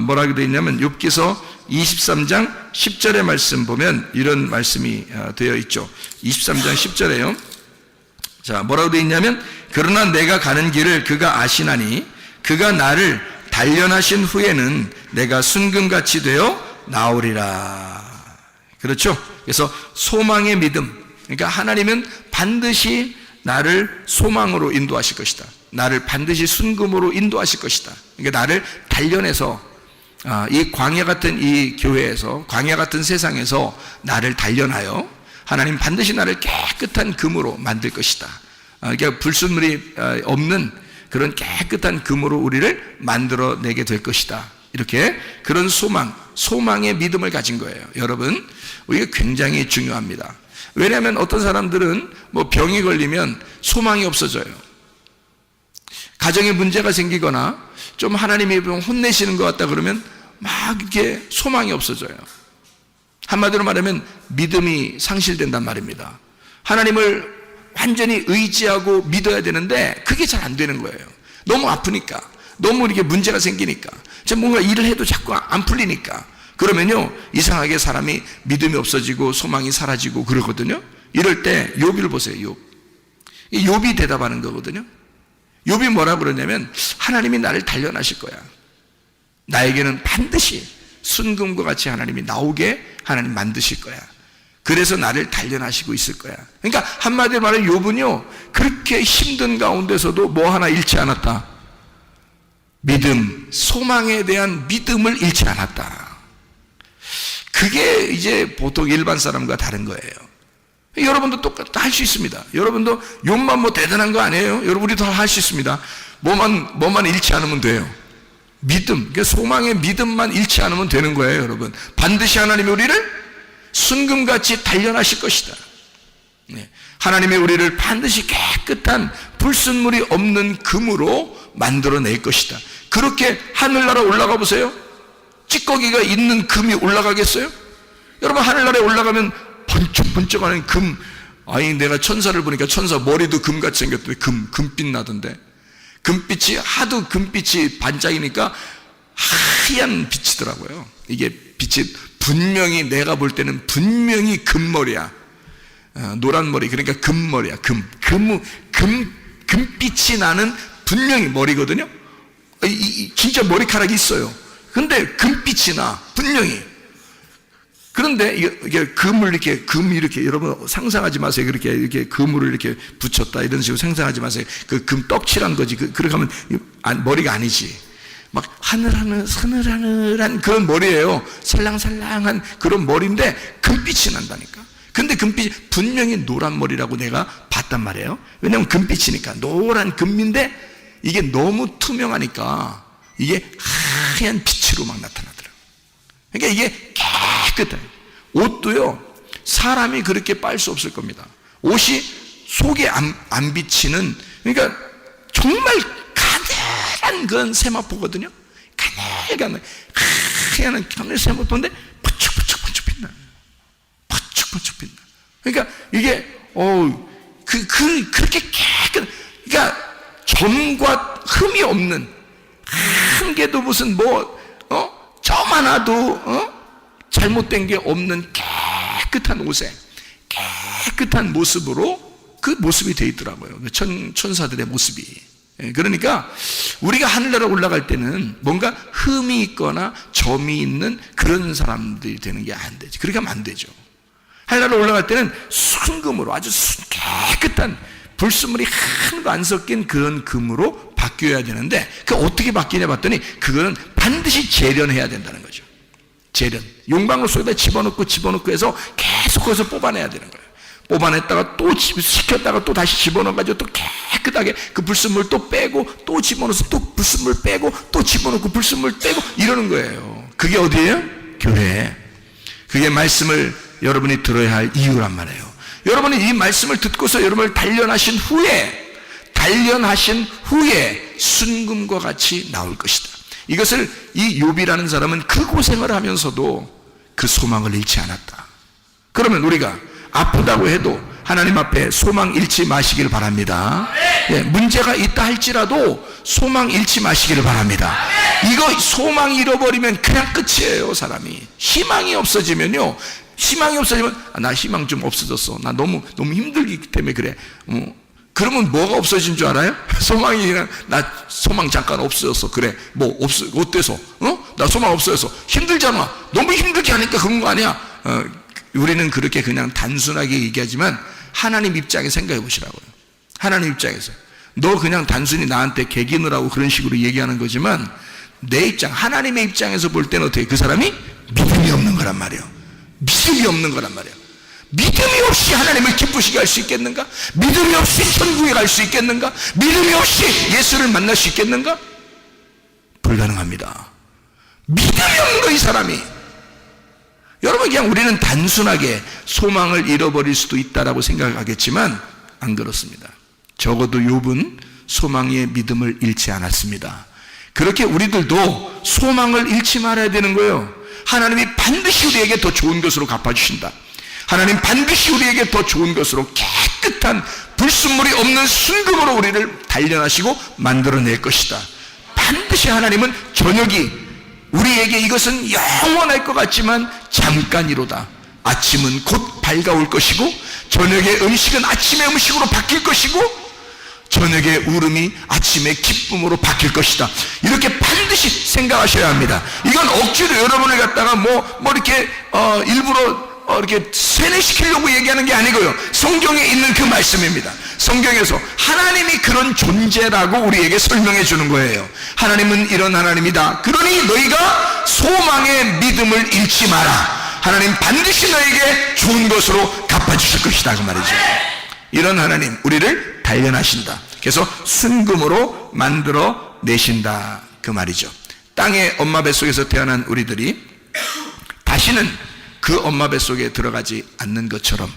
뭐라고 되어 있냐면 욥기서 23장 10절의 말씀 보면 이런 말씀이 되어 있죠. 23장 10절에요. 자, 뭐라고 되어 있냐면 그러나 내가 가는 길을 그가 아시나니 그가 나를 단련하신 후에는 내가 순금같이 되어 나오리라. 그렇죠? 그래서 소망의 믿음. 그러니까 하나님은 반드시 나를 소망으로 인도하실 것이다. 나를 반드시 순금으로 인도하실 것이다. 그러니까 나를 단련해서 이 광야 같은 이 교회에서, 광야 같은 세상에서 나를 단련하여 하나님 반드시 나를 깨끗한 금으로 만들 것이다. 그러니까 불순물이 없는 그런 깨끗한 금으로 우리를 만들어내게 될 것이다. 이렇게 그런 소망의 믿음을 가진 거예요. 여러분, 이게 굉장히 중요합니다. 왜냐하면 어떤 사람들은 뭐 병이 걸리면 소망이 없어져요. 가정에 문제가 생기거나 좀 하나님이 혼내시는 것 같다 그러면 막 이렇게 소망이 없어져요. 한마디로 말하면 믿음이 상실된단 말입니다. 하나님을 완전히 의지하고 믿어야 되는데 그게 잘 안 되는 거예요. 너무 아프니까, 너무 이렇게 문제가 생기니까, 뭔가 일을 해도 자꾸 안 풀리니까. 그러면요, 이상하게 사람이 믿음이 없어지고 소망이 사라지고 그러거든요. 이럴 때 욥을 보세요. 욥이 대답하는 거거든요. 욥이 뭐라 그러냐면, 하나님이 나를 단련하실 거야. 나에게는 반드시 순금과 같이 하나님이 나오게 하나님 만드실 거야. 그래서 나를 단련하시고 있을 거야. 그러니까 한마디로 말하면 욥은요, 그렇게 힘든 가운데서도 뭐 하나 잃지 않았다. 믿음, 소망에 대한 믿음을 잃지 않았다. 그게 이제 보통 일반 사람과 다른 거예요. 여러분도 똑같이 할 수 있습니다. 여러분도 욥만 뭐 대단한 거 아니에요. 여러분 우리도 할 수 있습니다. 뭐만 잃지 않으면 돼요. 믿음, 소망의 믿음만 잃지 않으면 되는 거예요, 여러분. 반드시 하나님이 우리를 순금같이 단련하실 것이다. 하나님의 우리를 반드시 깨끗한 불순물이 없는 금으로 만들어낼 것이다. 그렇게 하늘나라 올라가 보세요. 찌꺼기가 있는 금이 올라가겠어요? 여러분, 하늘나라에 올라가면 번쩍번쩍하는 금, 아니 내가 천사를 보니까 천사 머리도 금같이 생겼던데 금빛 나던데, 금빛이 하도 금빛이 반짝이니까 하얀 빛이더라고요. 이게 빛이 분명히 내가 볼 때는 분명히 금머리야. 노란 머리, 그러니까 금머리야. 금빛이 나는 분명히 머리거든요. 진짜 머리카락이 있어요. 근데 금빛이 나, 분명히. 그런데 이게 금을 이렇게 여러분 상상하지 마세요. 이렇게 금으로 이렇게 붙였다 이런 식으로 상상하지 마세요. 그 금 떡칠한 거지. 그렇게 하면 머리가 아니지. 막 서늘한 그런 머리예요. 살랑살랑한 그런 머리인데 금빛이 난다니까. 근데 금빛이 분명히 노란 머리라고 내가 봤단 말이에요. 왜냐하면 금빛이니까. 노란 금인데 이게 너무 투명하니까 이게 하얀 빛으로 막 나타나더라고요. 그러니까 이게 깨끗해. 옷도요, 사람이 그렇게 빨 수 없을 겁니다. 옷이 속에 안 비치는, 그러니까 정말 가늘한 그런 세마포거든요. 가늘한 하얀 세마포인데 번쩍번쩍 빛나. 번쩍번쩍 빛나. 그러니까 이게 그렇게 깨끗. 그러니까 점과 흠이 없는, 한 개도 무슨 점 하나도 잘못된 게 없는 깨끗한 옷에 깨끗한 모습으로 그 모습이 되어 있더라고요. 천사들의 모습이. 그러니까 우리가 하늘나라 올라갈 때는 뭔가 흠이 있거나 점이 있는 그런 사람들이 되는 게 안 되지. 그렇게 하면 안 되죠. 하늘나라 올라갈 때는 순금으로 아주 깨끗한 불순물이 하나도 안 섞인 그런 금으로 바뀌어야 되는데, 그 어떻게 바뀌냐 봤더니 그거는 반드시 재련해야 된다는 거죠. 재련. 용광로 속에다 집어넣고 해서 계속 거기서 뽑아내야 되는 거예요. 뽑아냈다가 또 식혔다가 또 다시 집어넣어가지고 또 깨끗하게 그 불순물 또 빼고 또 집어넣어서 또 불순물 빼고 또 집어넣고 불순물 빼고 이러는 거예요. 그게 어디예요? 교회. 그게 말씀을 여러분이 들어야 할 이유란 말이에요. 여러분이 이 말씀을 듣고서 여러분을 단련하신 후에 순금과 같이 나올 것이다. 이것을 이 욥이라는 사람은 그 고생을 하면서도 그 소망을 잃지 않았다. 그러면 우리가 아프다고 해도 하나님 앞에 소망 잃지 마시길 바랍니다. 문제가 있다 할지라도 소망 잃지 마시기를 바랍니다. 이거 소망 잃어버리면 그냥 끝이에요. 사람이 희망이 없어지면요, 나 희망 좀 없어졌어, 나 너무 힘들기 때문에 그래. 그러면 뭐가 없어진 줄 알아요? 소망이 그냥, 나 소망 잠깐 없어졌어. 그래, 어때서? 나 소망 없어졌어. 힘들잖아. 너무 힘들게 하니까 그런 거 아니야. 우리는 그렇게 그냥 단순하게 얘기하지만 하나님 입장에 생각해 보시라고요. 하나님 입장에서. 너 그냥 단순히 나한테 개기느라고 그런 식으로 얘기하는 거지만, 내 입장, 하나님의 입장에서 볼 때는 어떻게? 그 사람이 믿음이 없는 거란 말이에요. 믿음이 없는 거란 말이에요. 믿음이 없이 하나님을 기쁘시게 할 수 있겠는가? 믿음이 없이 천국에 갈 수 있겠는가? 믿음이 없이 예수를 만날 수 있겠는가? 불가능합니다. 믿음이 없는 거, 이 사람이. 여러분, 그냥 우리는 단순하게 소망을 잃어버릴 수도 있다라고 생각하겠지만 안 그렇습니다. 적어도 욥은 소망의 믿음을 잃지 않았습니다. 그렇게 우리들도 소망을 잃지 말아야 되는 거예요. 하나님이 반드시 우리에게 더 좋은 것으로 갚아주신다. 하나님 반드시 우리에게 더 좋은 것으로 깨끗한 불순물이 없는 순금으로 우리를 단련하시고 만들어낼 것이다. 반드시 하나님은 저녁이 우리에게 이것은 영원할 것 같지만 잠깐이로다. 아침은 곧 밝아올 것이고 저녁의 음식은 아침의 음식으로 바뀔 것이고 저녁의 울음이 아침의 기쁨으로 바뀔 것이다. 이렇게 반드시 생각하셔야 합니다. 이건 억지로 여러분을 갖다가 이렇게 일부러 이렇게 세뇌시키려고 얘기하는 게 아니고요. 성경에 있는 그 말씀입니다. 성경에서 하나님이 그런 존재라고 우리에게 설명해 주는 거예요. 하나님은 이런 하나님이다. 그러니 너희가 소망의 믿음을 잃지 마라. 하나님 반드시 너에게 좋은 것으로 갚아주실 것이다 그 말이죠. 이런 하나님 우리를 단련하신다. 그래서 순금으로 만들어 내신다 그 말이죠. 땅의 엄마 뱃속에서 태어난 우리들이 다시는 그 엄마 뱃속에 들어가지 않는 것처럼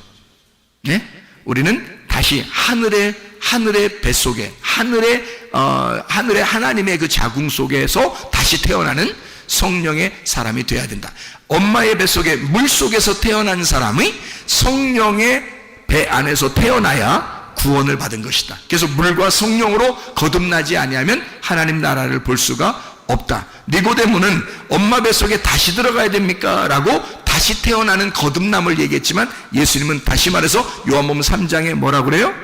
우리는 다시 하늘의 뱃속에 하늘의 하나님의 그 자궁 속에서 다시 태어나는 성령의 사람이 되어야 된다. 엄마의 뱃속에 물속에서 태어난 사람이 성령의 배 안에서 태어나야 구원을 받은 것이다. 그래서 물과 성령으로 거듭나지 아니하면 하나님 나라를 볼 수가 없다. 니고데모는 엄마 뱃속에 다시 들어가야 됩니까? 라고 다시 태어나는 거듭남을 얘기했지만 예수님은 다시 말해서 요한복음 3장에 뭐라고 그래요?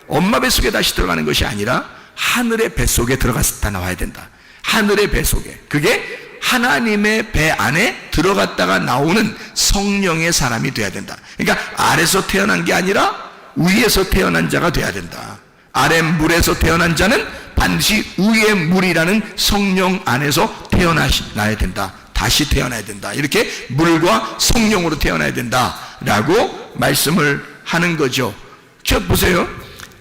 엄마 뱃속에 다시 들어가는 것이 아니라 하늘의 뱃속에 들어갔다 나와야 된다. 하늘의 뱃속에. 그게 하나님의 배 안에 들어갔다가 나오는 성령의 사람이 돼야 된다. 그러니까 아래서 태어난 게 아니라 위에서 태어난 자가 돼야 된다. 아래 물에서 태어난 자는 반드시 위의 물이라는 성령 안에서 태어나야 된다. 다시 태어나야 된다. 이렇게 물과 성령으로 태어나야 된다 라고 말씀을 하는 거죠. 저 보세요.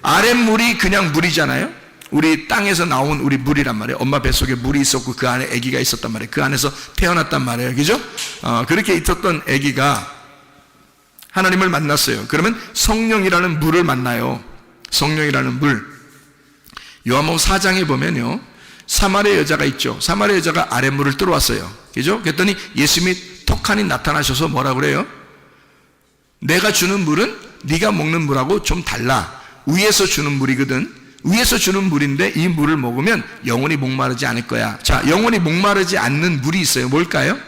아래 물이 그냥 물이잖아요. 우리 땅에서 나온 우리 물이란 말이에요. 엄마 뱃속에 물이 있었고 그 안에 아기가 있었단 말이에요. 그 안에서 태어났단 말이에요. 그죠? 그렇게 있었던 아기가 하나님을 만났어요. 그러면 성령이라는 물을 만나요. 성령이라는 물. 요한복음 4장에 보면요, 사마리아 여자가 있죠. 사마리아 여자가 아랫물을 들어왔어요. 그죠? 그랬더니 예수님이 톡하니 나타나셔서 뭐라 그래요? 내가 주는 물은 네가 먹는 물하고 좀 달라. 위에서 주는 물이거든. 위에서 주는 물인데 이 물을 먹으면 영원히 목마르지 않을 거야. 자, 영원히 목마르지 않는 물이 있어요. 뭘까요?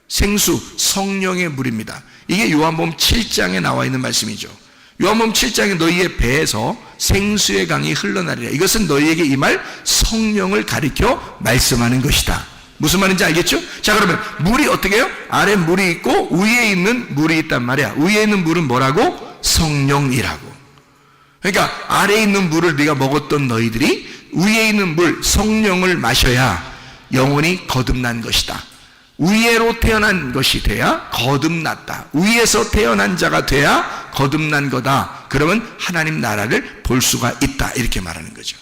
생수, 성령의 물입니다. 이게 요한복음 7장에 나와 있는 말씀이죠. 요한복음 7장에 너희의 배에서 생수의 강이 흘러나리라. 이것은 너희에게 이 말 성령을 가리켜 말씀하는 것이다. 무슨 말인지 알겠죠? 자, 그러면 물이 어떻게 해요? 아래 물이 있고 위에 있는 물이 있단 말이야. 위에 있는 물은 뭐라고? 성령이라고. 그러니까 아래에 있는 물을 네가 먹었던 너희들이 위에 있는 물 성령을 마셔야 영혼이 거듭난 것이다. 위에로 태어난 것이 돼야 거듭났다. 위에서 태어난 자가 돼야 거듭난 거다. 그러면 하나님 나라를 볼 수가 있다. 이렇게 말하는 거죠.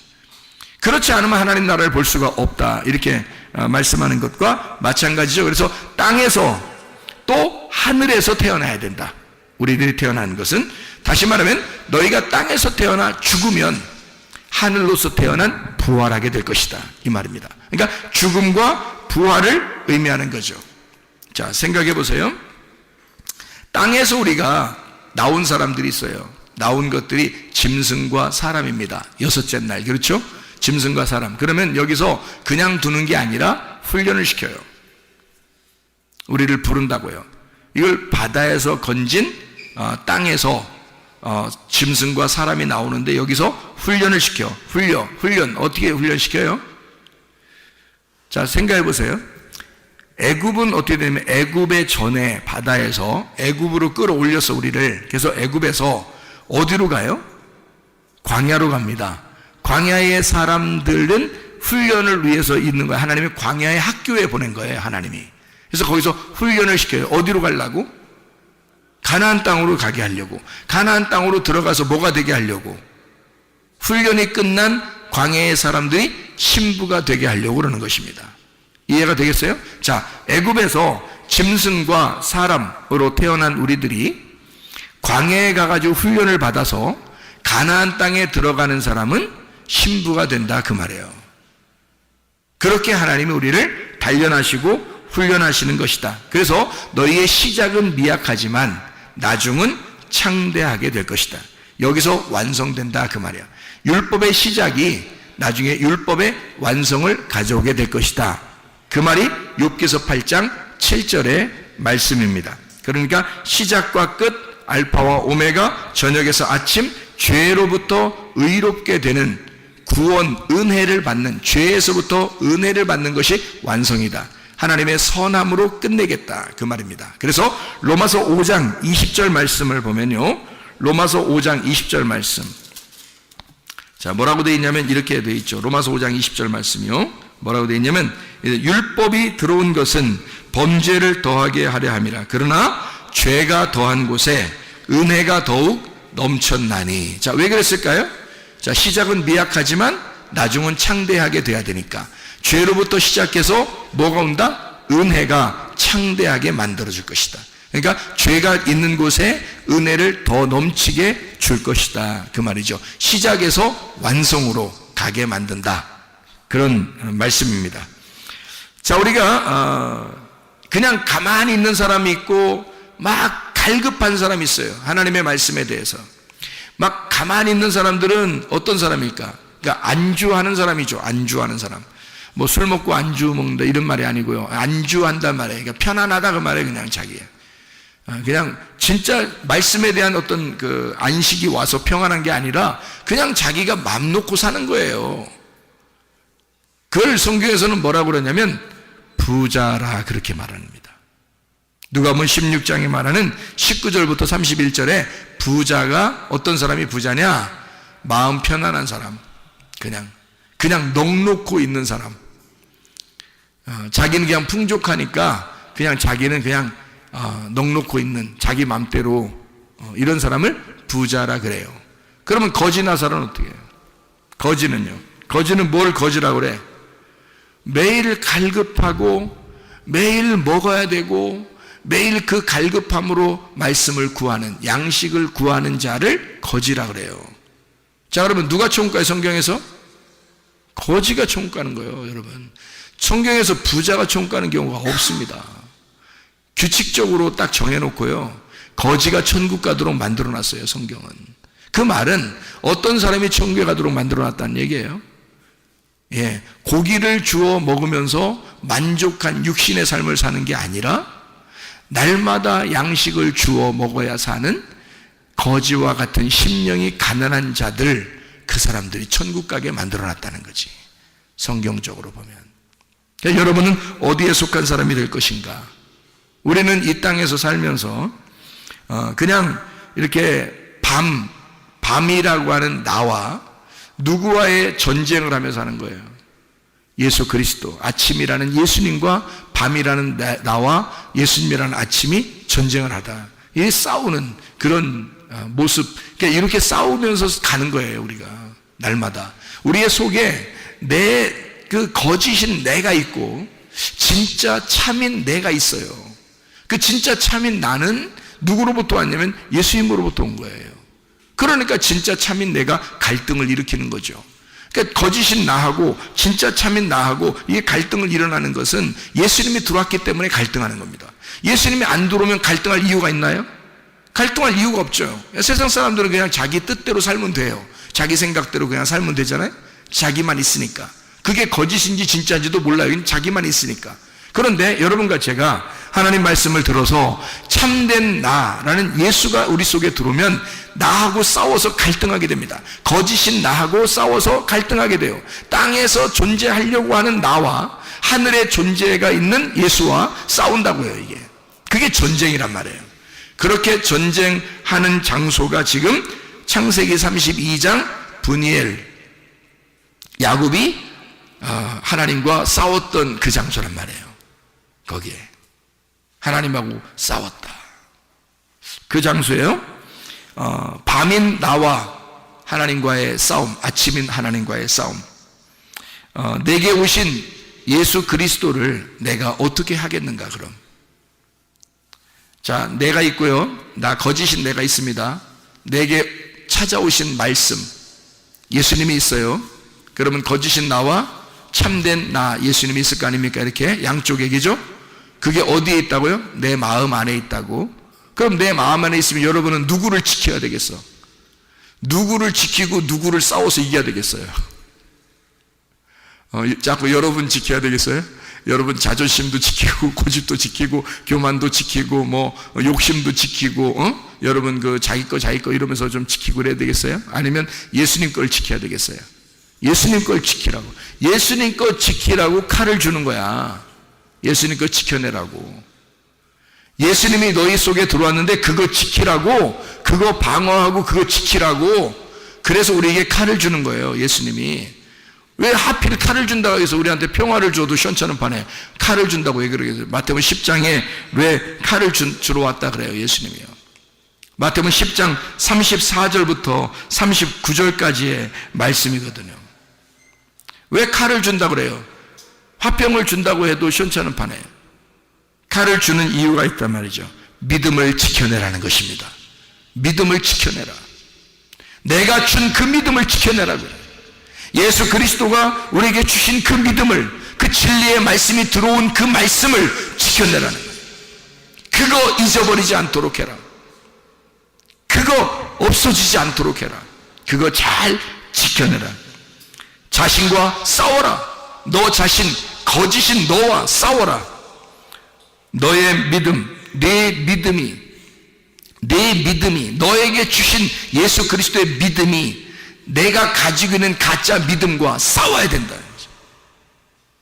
그렇지 않으면 하나님 나라를 볼 수가 없다. 이렇게 말씀하는 것과 마찬가지죠. 그래서 땅에서 또 하늘에서 태어나야 된다. 우리들이 태어난 것은 다시 말하면 너희가 땅에서 태어나 죽으면 하늘로서 태어난 부활하게 될 것이다. 이 말입니다. 그러니까 죽음과 부활을 의미하는 거죠. 자, 생각해 보세요. 땅에서 우리가 나온 사람들이 있어요. 나온 것들이 짐승과 사람입니다. 여섯째 날, 그렇죠? 짐승과 사람. 그러면 여기서 그냥 두는 게 아니라 훈련을 시켜요. 우리를 부른다고요. 이걸 바다에서 건진 땅에서 짐승과 사람이 나오는데 여기서 훈련을 시켜. 훈련. 어떻게 훈련시켜요? 자, 생각해 보세요. 애굽은 어떻게 되냐면 애굽의 전에 바다에서 애굽으로 끌어올려서 우리를. 그래서 애굽에서 어디로 가요? 광야로 갑니다. 광야의 사람들은 훈련을 위해서 있는 거예요. 하나님이 광야의 학교에 보낸 거예요. 하나님이. 그래서 거기서 훈련을 시켜요. 어디로 가려고? 가나안 땅으로 가게 하려고. 가나안 땅으로 들어가서 뭐가 되게 하려고. 훈련이 끝난 광야의 사람들이 신부가 되게 하려고 그러는 것입니다. 이해가 되겠어요? 자, 애굽에서 짐승과 사람으로 태어난 우리들이 광야에 가가지고 훈련을 받아서 가나안 땅에 들어가는 사람은 신부가 된다 그 말이에요. 그렇게 하나님이 우리를 단련하시고 훈련하시는 것이다. 그래서 너희의 시작은 미약하지만 나중은 창대하게 될 것이다. 여기서 완성된다 그 말이야. 율법의 시작이 나중에 율법의 완성을 가져오게 될 것이다. 그 말이 욥기서 8장 7절의 말씀입니다. 그러니까 시작과 끝, 알파와 오메가, 저녁에서 아침, 죄로부터 의롭게 되는 구원, 은혜를 받는, 죄에서부터 은혜를 받는 것이 완성이다. 하나님의 선함으로 끝내겠다 그 말입니다. 그래서 로마서 5장 20절 말씀을 보면요, 로마서 5장 20절 말씀, 자 뭐라고 되어 있냐면 이렇게 되어 있죠. 로마서 5장 20절 말씀이요, 뭐라고 되어 있냐면 율법이 들어온 것은 범죄를 더하게 하려 함이라. 그러나 죄가 더한 곳에 은혜가 더욱 넘쳤나니. 자, 왜 그랬을까요? 자, 시작은 미약하지만 나중은 창대하게 돼야 되니까. 죄로부터 시작해서 뭐가 온다? 은혜가 창대하게 만들어줄 것이다. 그러니까 죄가 있는 곳에 은혜를 더 넘치게 줄 것이다 그 말이죠. 시작에서 완성으로 가게 만든다, 그런 말씀입니다. 자, 우리가 그냥 가만히 있는 사람이 있고 막 갈급한 사람이 있어요. 하나님의 말씀에 대해서 막 가만히 있는 사람들은 어떤 사람일까? 그러니까 안주하는 사람이죠. 안주하는 사람. 뭐 술 먹고 안주 먹는다 이런 말이 아니고요, 안주한단 말이에요. 그러니까 편안하다 그 말이에요. 그냥 자기 그냥 진짜 말씀에 대한 어떤 그 안식이 와서 평안한 게 아니라 그냥 자기가 맘 놓고 사는 거예요. 그걸 성경에서는 뭐라고 그러냐면 부자라 그렇게 말합니다. 누가복음 16장에 말하는 19절부터 31절에 부자가 어떤 사람이 부자냐? 마음 편안한 사람, 그냥 넋놓고 있는 사람. 자기는 그냥 풍족하니까 그냥 자기는 그냥 넋놓고 있는 자기 맘대로 이런 사람을 부자라 그래요. 그러면 거지나 사람은 어떻게 해요? 거지는 뭘 거지라고 그래? 매일 갈급하고 매일 먹어야 되고 매일 그 갈급함으로 말씀을 구하는, 양식을 구하는 자를 거지라 그래요. 자, 그러면 누가 총가요? 성경에서? 거지가 총가는 거예요. 여러분, 성경에서 부자가 총가는 경우가 없습니다. 규칙적으로 딱 정해놓고요, 거지가 천국 가도록 만들어놨어요. 성경은. 그 말은 어떤 사람이 천국에 가도록 만들어놨다는 얘기예요. 예, 고기를 주워 먹으면서 만족한 육신의 삶을 사는 게 아니라 날마다 양식을 주워 먹어야 사는 거지와 같은 심령이 가난한 자들, 그 사람들이 천국 가게 만들어놨다는 거지, 성경적으로 보면. 그러니까 여러분은 어디에 속한 사람이 될 것인가? 우리는 이 땅에서 살면서 그냥 이렇게 밤이라고 하는 나와 누구와의 전쟁을 하면서 하는 거예요. 예수 그리스도, 아침이라는 예수님과 밤이라는 나와 예수님이라는 아침이 전쟁을 하다, 이 싸우는 그런 모습. 그러니까 이렇게 싸우면서 가는 거예요. 우리가 날마다 우리의 속에 그 거짓인 내가 있고 진짜 참인 내가 있어요. 그 진짜 참인 나는 누구로부터 왔냐면 예수님으로부터 온 거예요. 그러니까 진짜 참인 내가 갈등을 일으키는 거죠. 그러니까 거짓인 나하고 진짜 참인 나하고 이게 갈등을 일어나는 것은 예수님이 들어왔기 때문에 갈등하는 겁니다. 예수님이 안 들어오면 갈등할 이유가 있나요? 갈등할 이유가 없죠. 세상 사람들은 그냥 자기 뜻대로 살면 돼요. 자기 생각대로 그냥 살면 되잖아요. 자기만 있으니까. 그게 거짓인지 진짜인지도 몰라요. 자기만 있으니까. 그런데 여러분과 제가 하나님 말씀을 들어서 참된 나라는 예수가 우리 속에 들어오면 나하고 싸워서 갈등하게 됩니다. 거짓인 나하고 싸워서 갈등하게 돼요. 땅에서 존재하려고 하는 나와 하늘의 존재가 있는 예수와 싸운다고요. 이게 그게 전쟁이란 말이에요. 그렇게 전쟁하는 장소가 지금 창세기 32장 브니엘, 야곱이 하나님과 싸웠던 그 장소란 말이에요. 거기에 하나님하고 싸웠다. 그 장소에요, 밤인 나와 하나님과의 싸움, 아침인 하나님과의 싸움. 내게 오신 예수 그리스도를 내가 어떻게 하겠는가? 그럼 자, 내가 있고요, 나 거짓인 내가 있습니다. 내게 찾아오신 말씀, 예수님이 있어요. 그러면 거짓인 나와 참된 나 예수님이 있을 거 아닙니까? 이렇게 양쪽에, 그죠? 그게 어디에 있다고요? 내 마음 안에 있다고. 그럼 내 마음 안에 있으면 여러분은 누구를 지켜야 되겠어? 누구를 지키고 누구를 싸워서 이겨야 되겠어요? 자꾸 여러분 지켜야 되겠어요? 여러분 자존심도 지키고 고집도 지키고 교만도 지키고 뭐 욕심도 지키고 여러분 그 자기 거 이러면서 좀 지키고 그래야 되겠어요? 아니면 예수님 걸 지켜야 되겠어요? 예수님 걸 지키라고. 예수님 거 지키라고 칼을 주는 거야. 예수님 거 지켜내라고. 예수님이 너희 속에 들어왔는데 그거 지키라고, 그거 방어하고 그거 지키라고. 그래서 우리에게 칼을 주는 거예요, 예수님이. 왜 하필 칼을 준다고 해서 우리한테 평화를 줘도 시원찮은 판에 칼을 준다고 왜 그러겠어요? 마태복음 10장에 왜 칼을 주러 왔다 그래요, 예수님이요? 마태복음 10장 34절부터 39절까지의 말씀이거든요. 왜 칼을 준다고 그래요? 화병을 준다고 해도 시원찮은 판에 칼을 주는 이유가 있단 말이죠. 믿음을 지켜내라는 것입니다. 믿음을 지켜내라. 내가 준 그 믿음을 지켜내라고요. 예수 그리스도가 우리에게 주신 그 믿음을, 그 진리의 말씀이 들어온 그 말씀을 지켜내라는 거예요. 그거 잊어버리지 않도록 해라. 그거 없어지지 않도록 해라. 그거 잘 지켜내라. 자신과 싸워라. 너 자신, 거짓인 너와 싸워라. 너의 믿음, 내 믿음이 너에게 주신 예수 그리스도의 믿음이 내가 가지고 있는 가짜 믿음과 싸워야 된다는 거죠.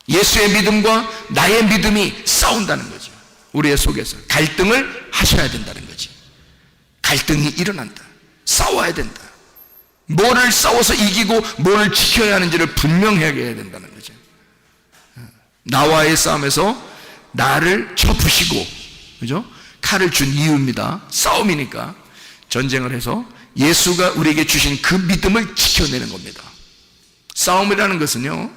예수의 믿음과 나의 믿음이 싸운다는 거죠. 우리의 속에서 갈등을 하셔야 된다는 거지. 갈등이 일어난다. 싸워야 된다. 뭐를 싸워서 이기고 뭐를 지켜야 하는지를 분명하게 해야 된다는 거죠. 나와의 싸움에서 나를 쳐부시고, 그죠? 칼을 준 이유입니다. 싸움이니까. 전쟁을 해서 예수가 우리에게 주신 그 믿음을 지켜내는 겁니다. 싸움이라는 것은요,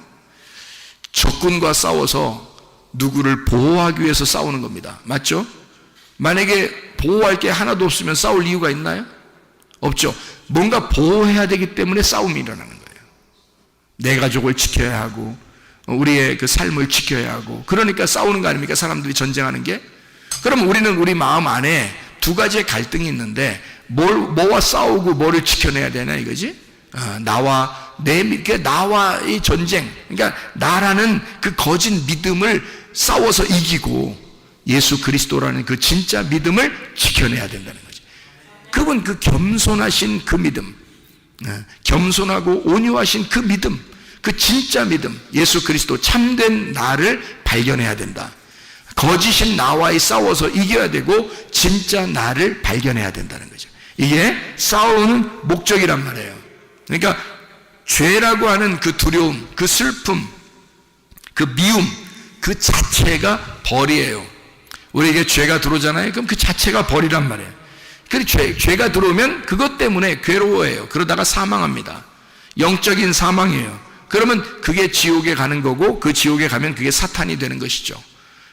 적군과 싸워서 누구를 보호하기 위해서 싸우는 겁니다. 맞죠? 만약에 보호할 게 하나도 없으면 싸울 이유가 있나요? 없죠. 뭔가 보호해야 되기 때문에 싸움이 일어나는 거예요. 내 가족을 지켜야 하고 우리의 그 삶을 지켜야 하고, 그러니까 싸우는 거 아닙니까? 사람들이 전쟁하는 게. 그럼 우리는 우리 마음 안에 두 가지의 갈등이 있는데 뭐와 싸우고 뭐를 지켜내야 되나 이거지? 나와의 전쟁, 그러니까 나라는 그 거짓 믿음을 싸워서 이기고 예수 그리스도라는 그 진짜 믿음을 지켜내야 된다는 거지. 그분 그 겸손하신 그 믿음, 겸손하고 온유하신 그 믿음, 그 진짜 믿음, 예수 그리스도 참된 나를 발견해야 된다. 거짓인 나와의 싸워서 이겨야 되고 진짜 나를 발견해야 된다는 거죠. 이게 싸우는 목적이란 말이에요. 그러니까 죄라고 하는 그 두려움, 그 슬픔, 그 미움, 그 자체가 벌이에요. 우리에게 죄가 들어오잖아요. 그럼 그 자체가 벌이란 말이에요. 그리고 죄가 들어오면 그것 때문에 괴로워해요. 그러다가 사망합니다. 영적인 사망이에요. 그러면 그게 지옥에 가는 거고, 그 지옥에 가면 그게 사탄이 되는 것이죠.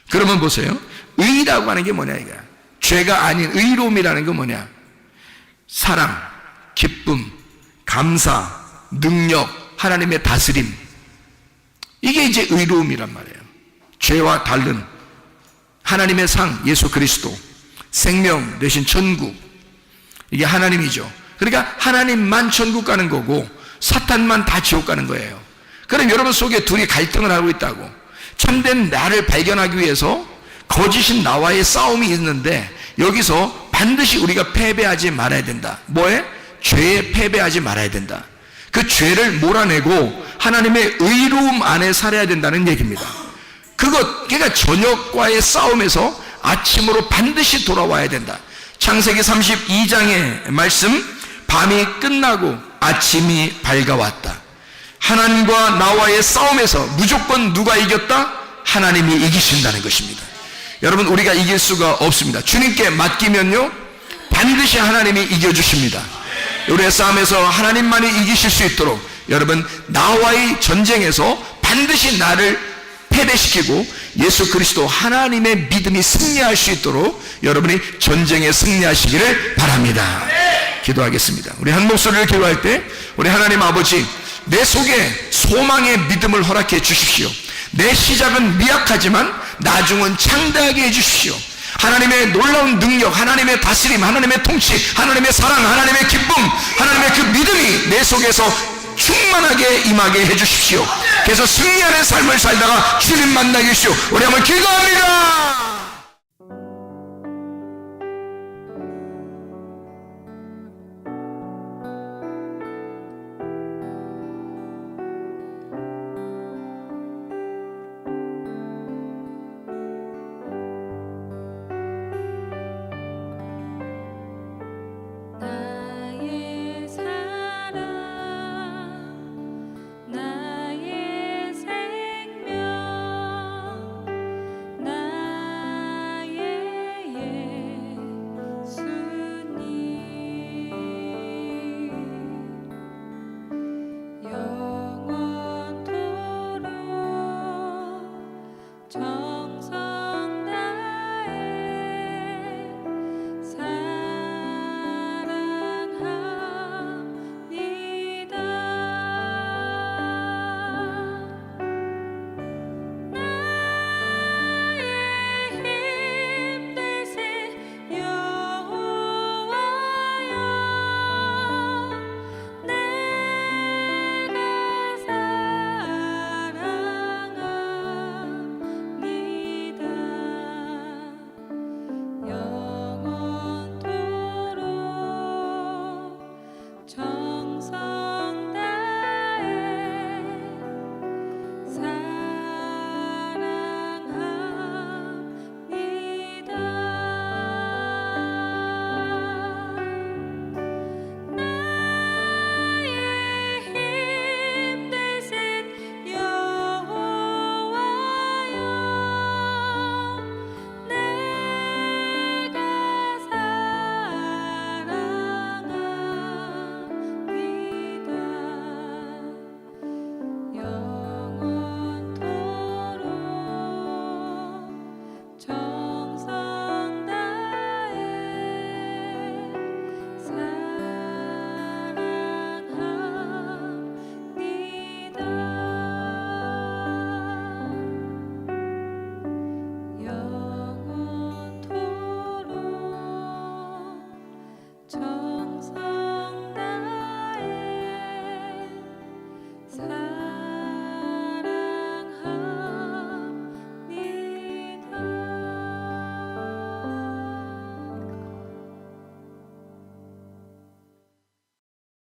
그러면 보세요. 의라고 하는 게 뭐냐 이거야. 죄가 아닌 의로움이라는 건 뭐냐? 사랑, 기쁨, 감사, 능력, 하나님의 다스림. 이게 이제 의로움이란 말이에요. 죄와 다른 하나님의 상, 예수 그리스도, 생명 대신 천국. 이게 하나님이죠. 그러니까 하나님만 천국 가는 거고 사탄만 다 지옥 가는 거예요. 그럼 여러분 속에 둘이 갈등을 하고 있다고. 참된 나를 발견하기 위해서 거짓인 나와의 싸움이 있는데 여기서 반드시 우리가 패배하지 말아야 된다. 뭐에? 죄에 패배하지 말아야 된다. 그 죄를 몰아내고 하나님의 의로움 안에 살아야 된다는 얘기입니다. 그러니까 저녁과의 싸움에서 아침으로 반드시 돌아와야 된다. 창세기 32장의 말씀, 밤이 끝나고 아침이 밝아왔다. 하나님과 나와의 싸움에서 무조건 누가 이겼다? 하나님이 이기신다는 것입니다. 여러분, 우리가 이길 수가 없습니다. 주님께 맡기면요 반드시 하나님이 이겨주십니다. 우리의 싸움에서 하나님만이 이기실 수 있도록 여러분, 나와의 전쟁에서 반드시 나를 패배시키고 예수 그리스도 하나님의 믿음이 승리할 수 있도록 여러분이 전쟁에 승리하시기를 바랍니다. 기도하겠습니다. 우리 한 목소리를 기도할 때 우리 하나님 아버지, 내 속에 소망의 믿음을 허락해 주십시오. 내 시작은 미약하지만 나중은 창대하게 해 주십시오. 하나님의 놀라운 능력, 하나님의 다스림, 하나님의 통치, 하나님의 사랑, 하나님의 기쁨, 하나님의 그 믿음이 내 속에서 충만하게 임하게 해 주십시오. 그래서 승리하는 삶을 살다가 주님 만나게 해주시오. 우리 한번 기도합니다.